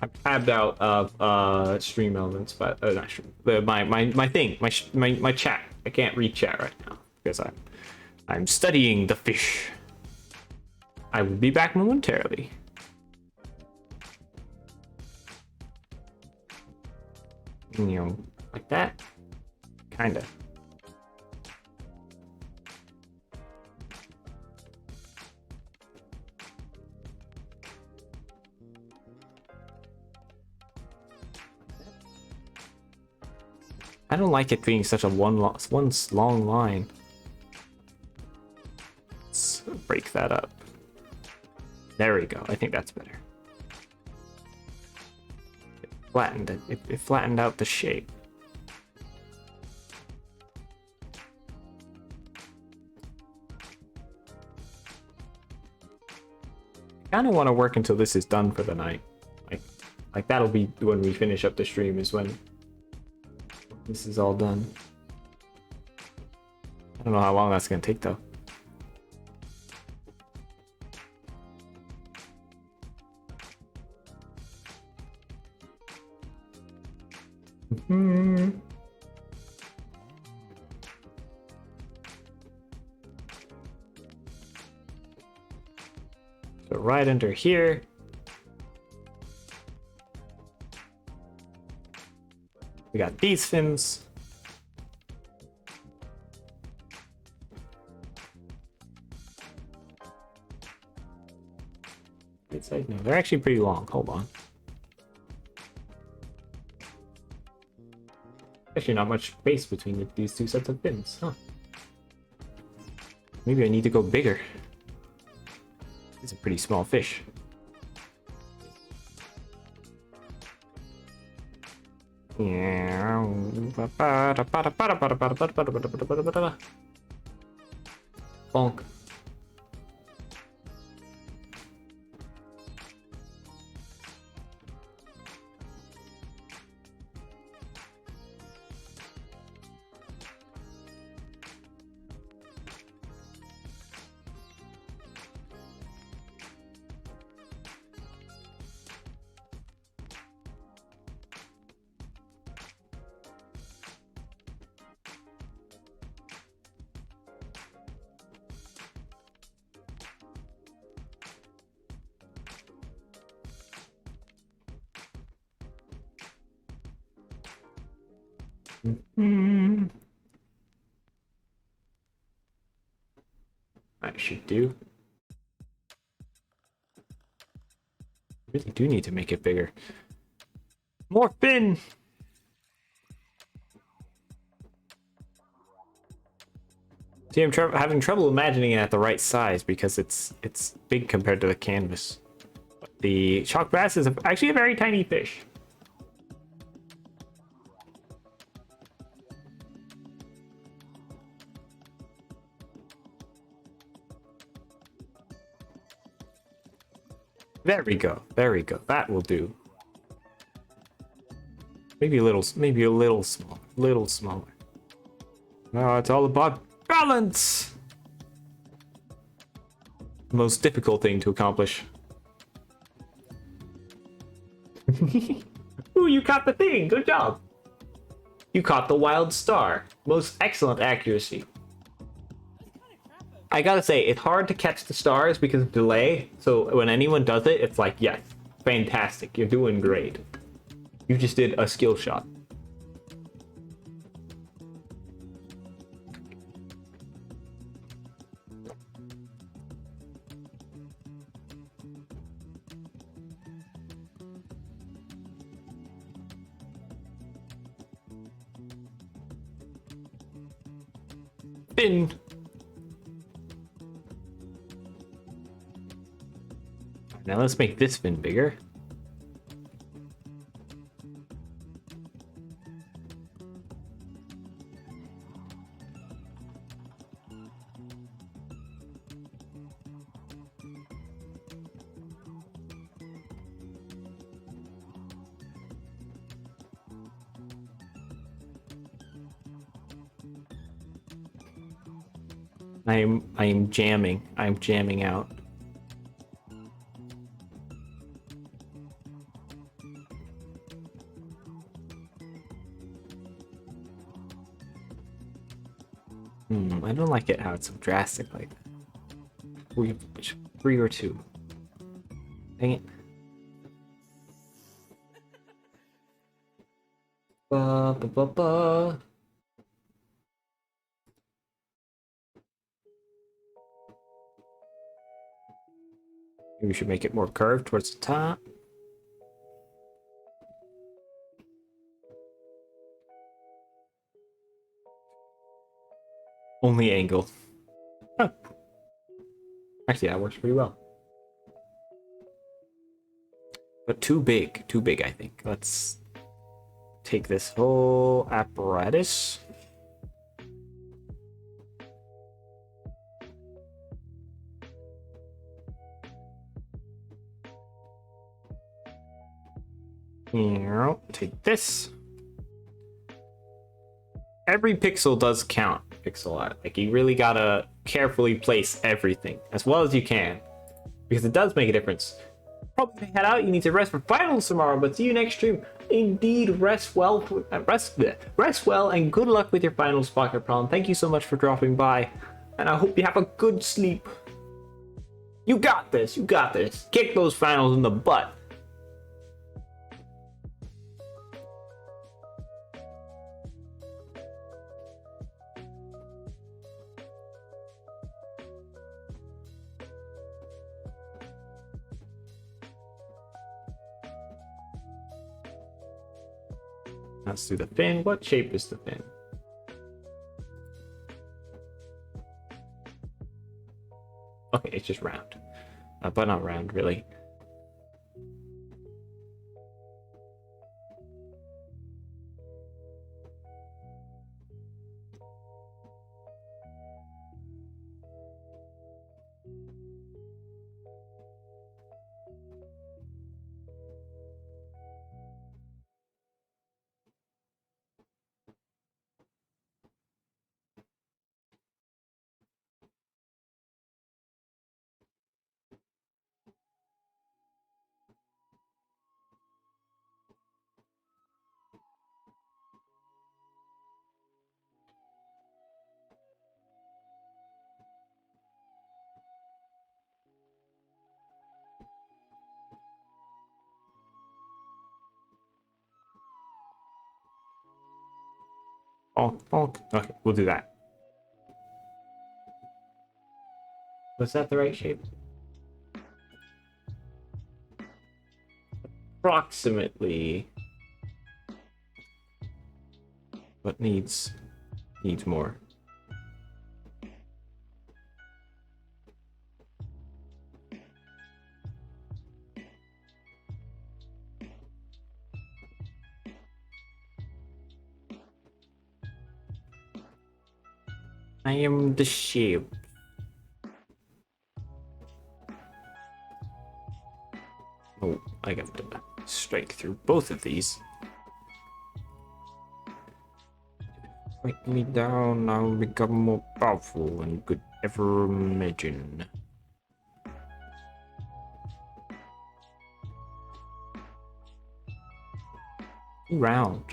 I've tabbed out of stream elements, but not stream. My thing, my chat. I can't read chat right now because I'm studying the fish. I will be back momentarily. You know, like that, kinda. I don't like it being such a one long line. Let's break that up. There we go. I think that's better. It flattened it. It flattened out the shape. I kind of want to work until this is done for the night. Like that'll be when we finish up the stream, is when this is all done. I don't know how long that's gonna take though. So right under here. We got these fins. Right side? No, they're actually pretty long. Hold on. Actually, not much space between these two sets of fins, huh? Maybe I need to go bigger. It's a pretty small fish. Yeah. Bonk. I should do. Really do need to make it bigger. More fin. See, I'm having trouble imagining it at the right size because it's big compared to the canvas. But the chalk bass is actually a very tiny fish. There we go. There we go. That will do. Maybe a little small. Little smaller. No, it's all about balance. The most difficult thing to accomplish. Ooh, you caught the thing. Good job. You caught the wild star. Most excellent accuracy. I gotta say, it's hard to catch the stars because of delay. So when anyone does it, it's like, yes, fantastic. You're doing great. You just did a skill shot. Fin. Now let's make this fin bigger. I am jamming. I'm jamming out. I don't like it how it's so drastic like that. Three or two. Dang it. Ba, ba, ba, ba. Maybe we should make it more curved towards the top. Only angle. Huh. Actually, that works pretty well. But too big, I think. Let's take this whole apparatus. Here, take this. Every pixel does count, pixel art. Like, you really gotta carefully place everything as well as you can, because it does make a difference. Probably head out. You need to rest for finals tomorrow, but see you next stream. Indeed, rest well, rest well, and good luck with your finals, Pocket Problem. Thank you so much for dropping by, and I hope you have a good sleep. You got this. You got this. Kick those finals in the butt. Let's do the fin. What shape is the fin? Okay, it's just round. But not round, really. Oh, okay, we'll do that. Was that the right shape? Approximately. But needs more. I am the shape. Oh, I got to strike through both of these. Fight me down, I will become more powerful than you could ever imagine. Round.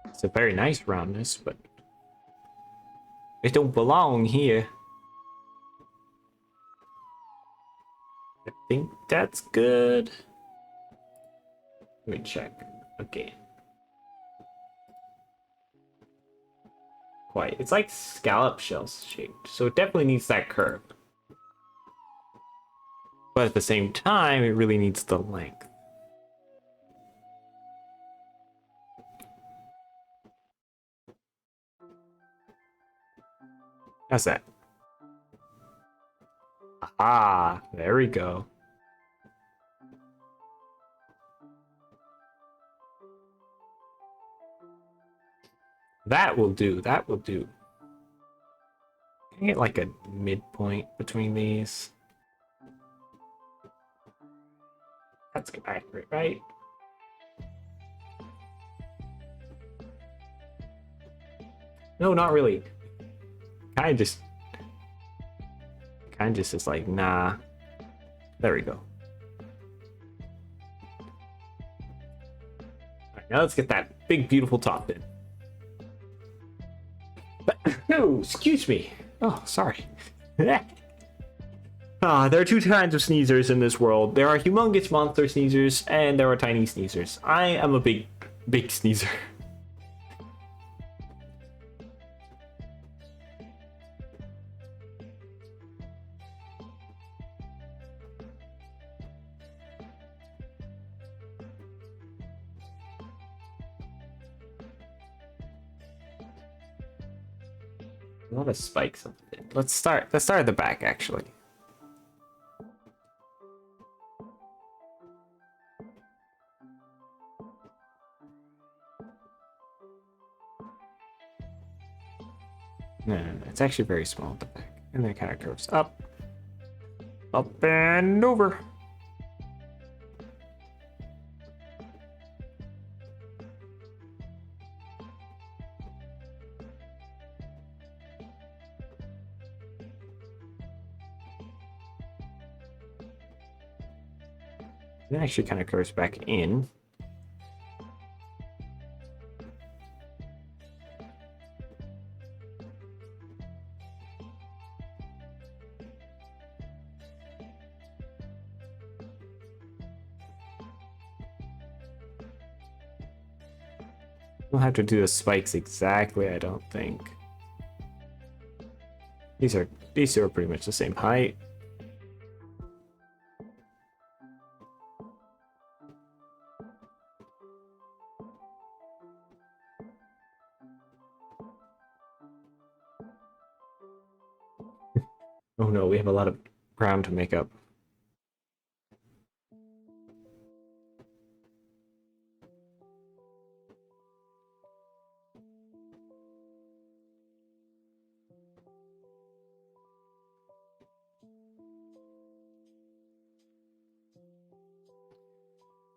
It's a very nice roundness, but it don't belong here. I think that's good. Let me check. Okay. Quite. It's like scallop shell shaped, so it definitely needs that curve. But at the same time, it really needs the length. How's that? Ah, there we go. That will do. That will do. Can I get like a midpoint between these? That's accurate, right? No, not really. Kind of just is like, nah. There we go. Alright, now let's get that big, beautiful top in. No, excuse me. Oh, sorry. There are two kinds of sneezers in this world. There are humongous monster sneezers, and there are tiny sneezers. I am a big sneezer. A lot of spikes up there. Let's start at the back, actually. No, it's actually very small at the back. And then it kind of curves up and over. It actually kind of curves back in. We'll have to do the spikes exactly, I don't think. These two are pretty much the same height. Oh no, we have a lot of ground to make up.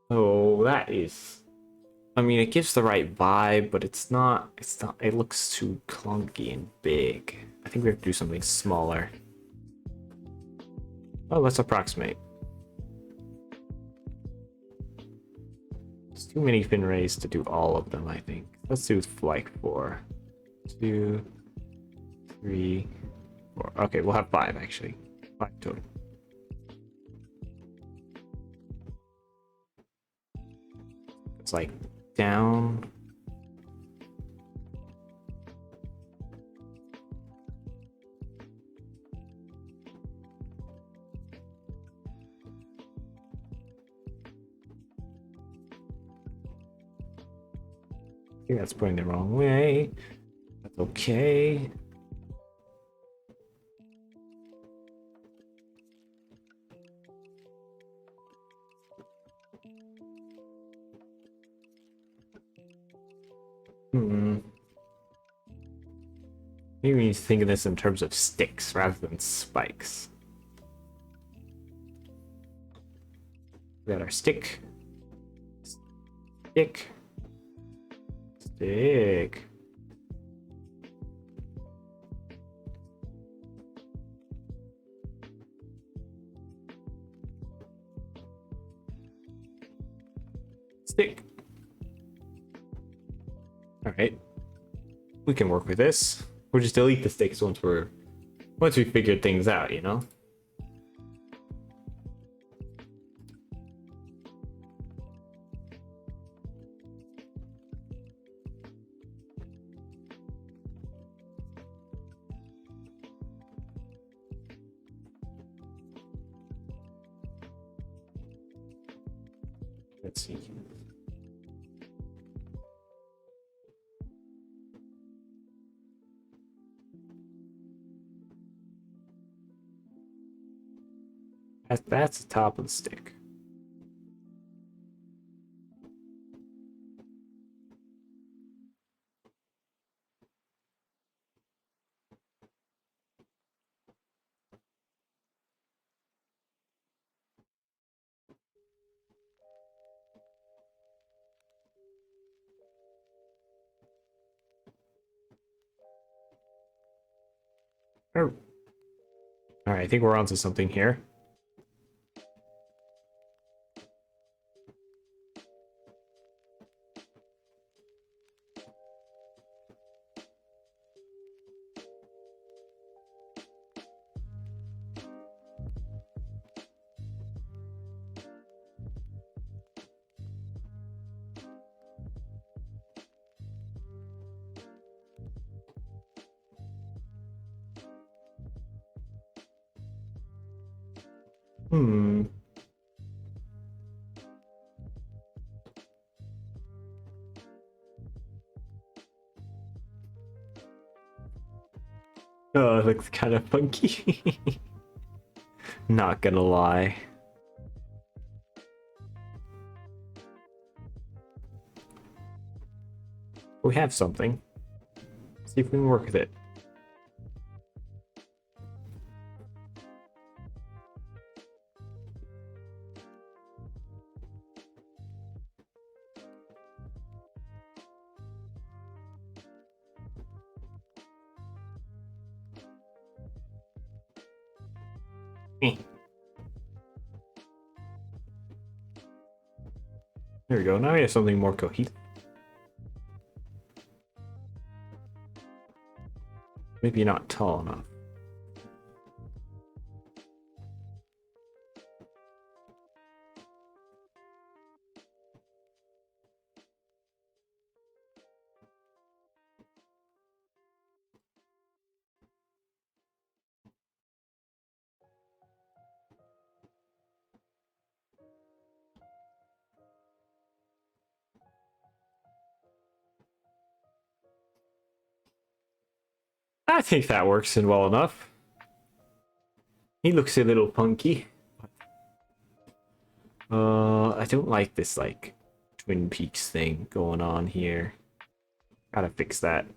Oh, that is... I mean, it gives the right vibe, but it's not, it looks too clunky and big. I think we have to do something smaller. Oh, let's approximate. It's too many fin rays to do all of them, I think. Let's do like 4. 2, 3, 4. Okay, we'll have 5 actually. 5 total. It's like down. I think that's pointing the wrong way. That's okay. Maybe we need to think of this in terms of sticks rather than spikes. We got our stick. Stick. Stick. Stick. All right. We can work with this. We'll just delete the sticks once we figured things out, you know? Let's see. That's the top of the stick. Oh. All right, I think we're onto something here. Hmm. Oh, it looks kind of funky. Not gonna lie. We have something. See if we can work with it. Eh. There we go. Now we have something more cohesive. Maybe not tall enough. I think that works in well enough. He looks a little punky. I don't like this, like, Twin Peaks thing going on here. Gotta fix that.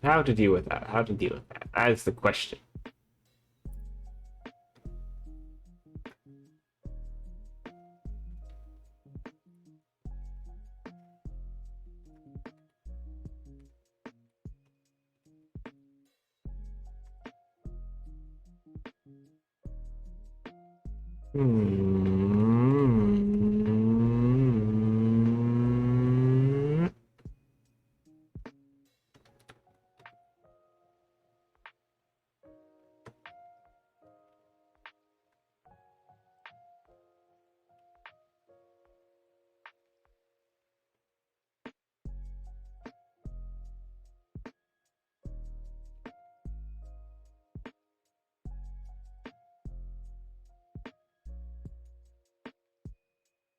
How to deal with that? How to deal with that? That is the question. Hmm.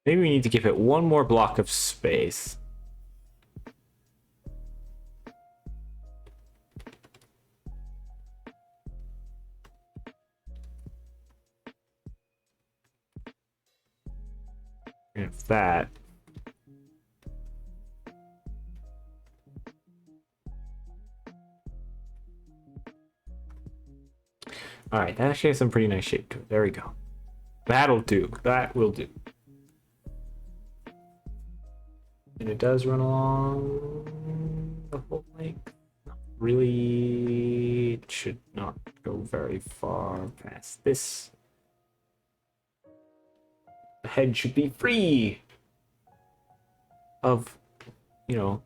Maybe we need to give it one more block of space. If that. All right, that actually has some pretty nice shape to it. There we go. That'll do. That will do. And it does run along the whole length. Not really, it should not go very far past this. The head should be free of, you know,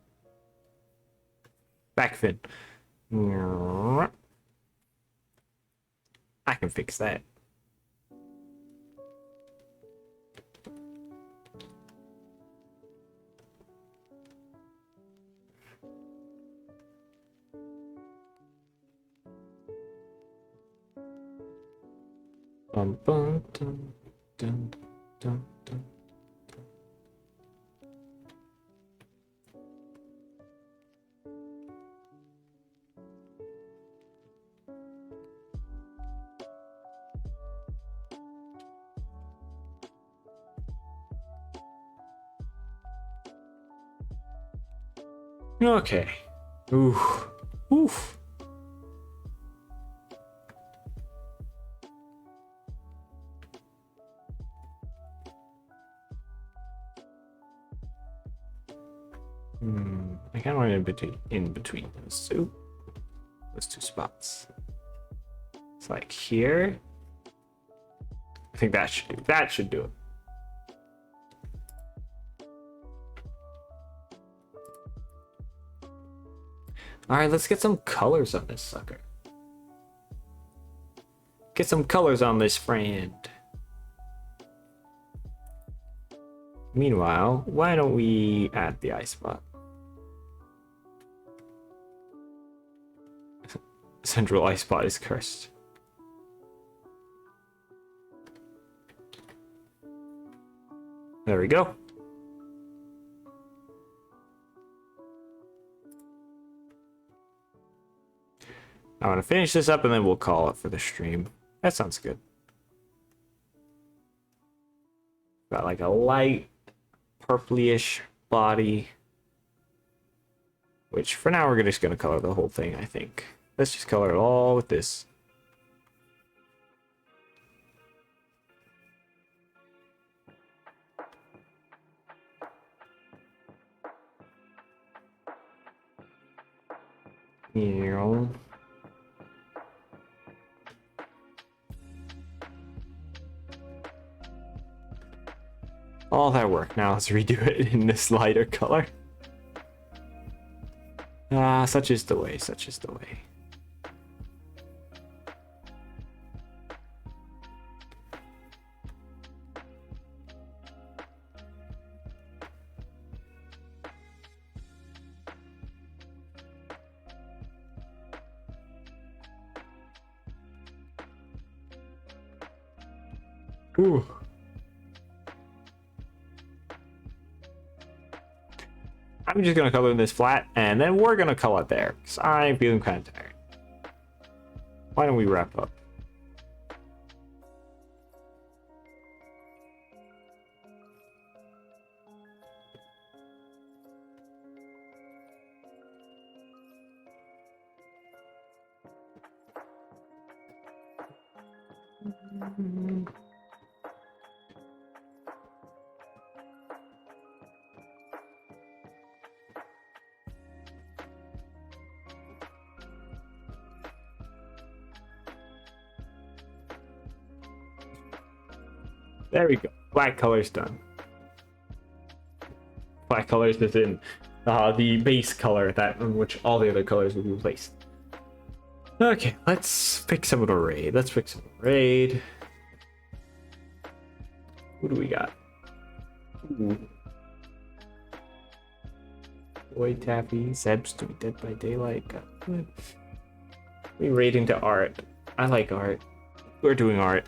back fin. I can fix that. Bum, bum, dun, dun, dun, dun. Okay. Oof. Oof. I kind of want it in between those two spots. It's like here. I think that should do it. All right, let's get some colors on this sucker. Get some colors on this friend. Meanwhile, why don't we add the eye spot? Central eye spot is cursed. There we go. I want to finish this up and then we'll call it for the stream. That sounds good. Got like a light purplyish body, which for now we're just gonna color the whole thing, I think. Let's just color it all with this. Yeah. All that work. Now let's redo it in this lighter color. Ah, such is the way, such is the way. Ooh. I'm just gonna color this flat, and then we're gonna color it there, because I'm feeling kind of tired. Why don't we wrap up? There we go. Black color's done. Black colors is in the base color that on which all the other colors will be placed. Okay, let's fix some of the raid. Let's fix some of the raid. Who do we got? Ooh. Boy Taffy, Sebs to be Dead by Daylight. We raid into art. I like art. We're doing art.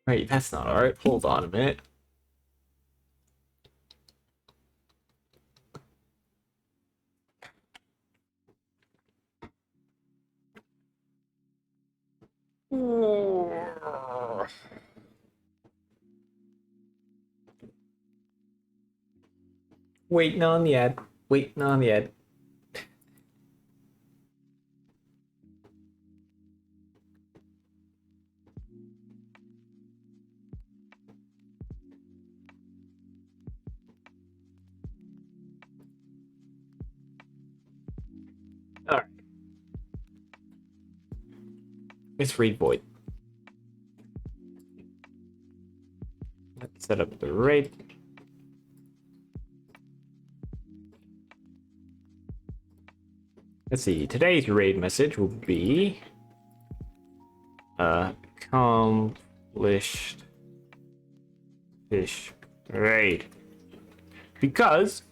Wait, that's not alright. Hold on a minute. Waiting on the ad. Waiting on the ad. Alright. Let's read void. Let's set up the raid. Let's see. Today's raid message will be accomplished fish raid. Because,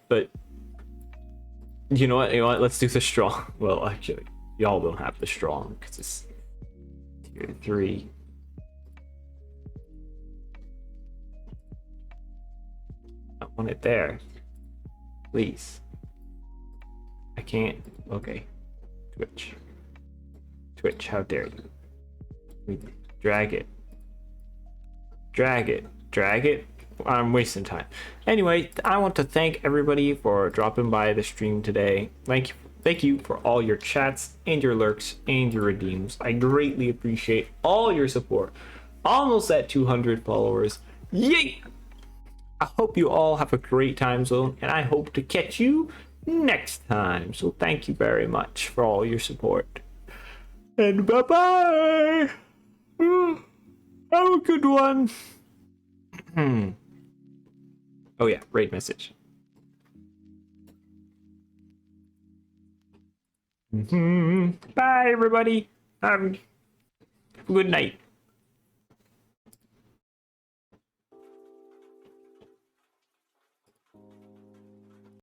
but you know what? You know what? Let's do the strong. Well, actually, y'all don't have the strong because it's tier 3. I want it there, please. I can't. Okay, Twitch. How dare you? Drag it. I'm wasting time. Anyway, I want to thank everybody for dropping by the stream today. Thank you for all your chats and your lurks and your redeems. I greatly appreciate all your support. Almost at 200 followers. Yay! I hope you all have a great time zone, and I hope to catch you next time. So thank you very much for all your support. And bye-bye! Have a good one. Oh yeah, raid message. Bye everybody. Have a good night.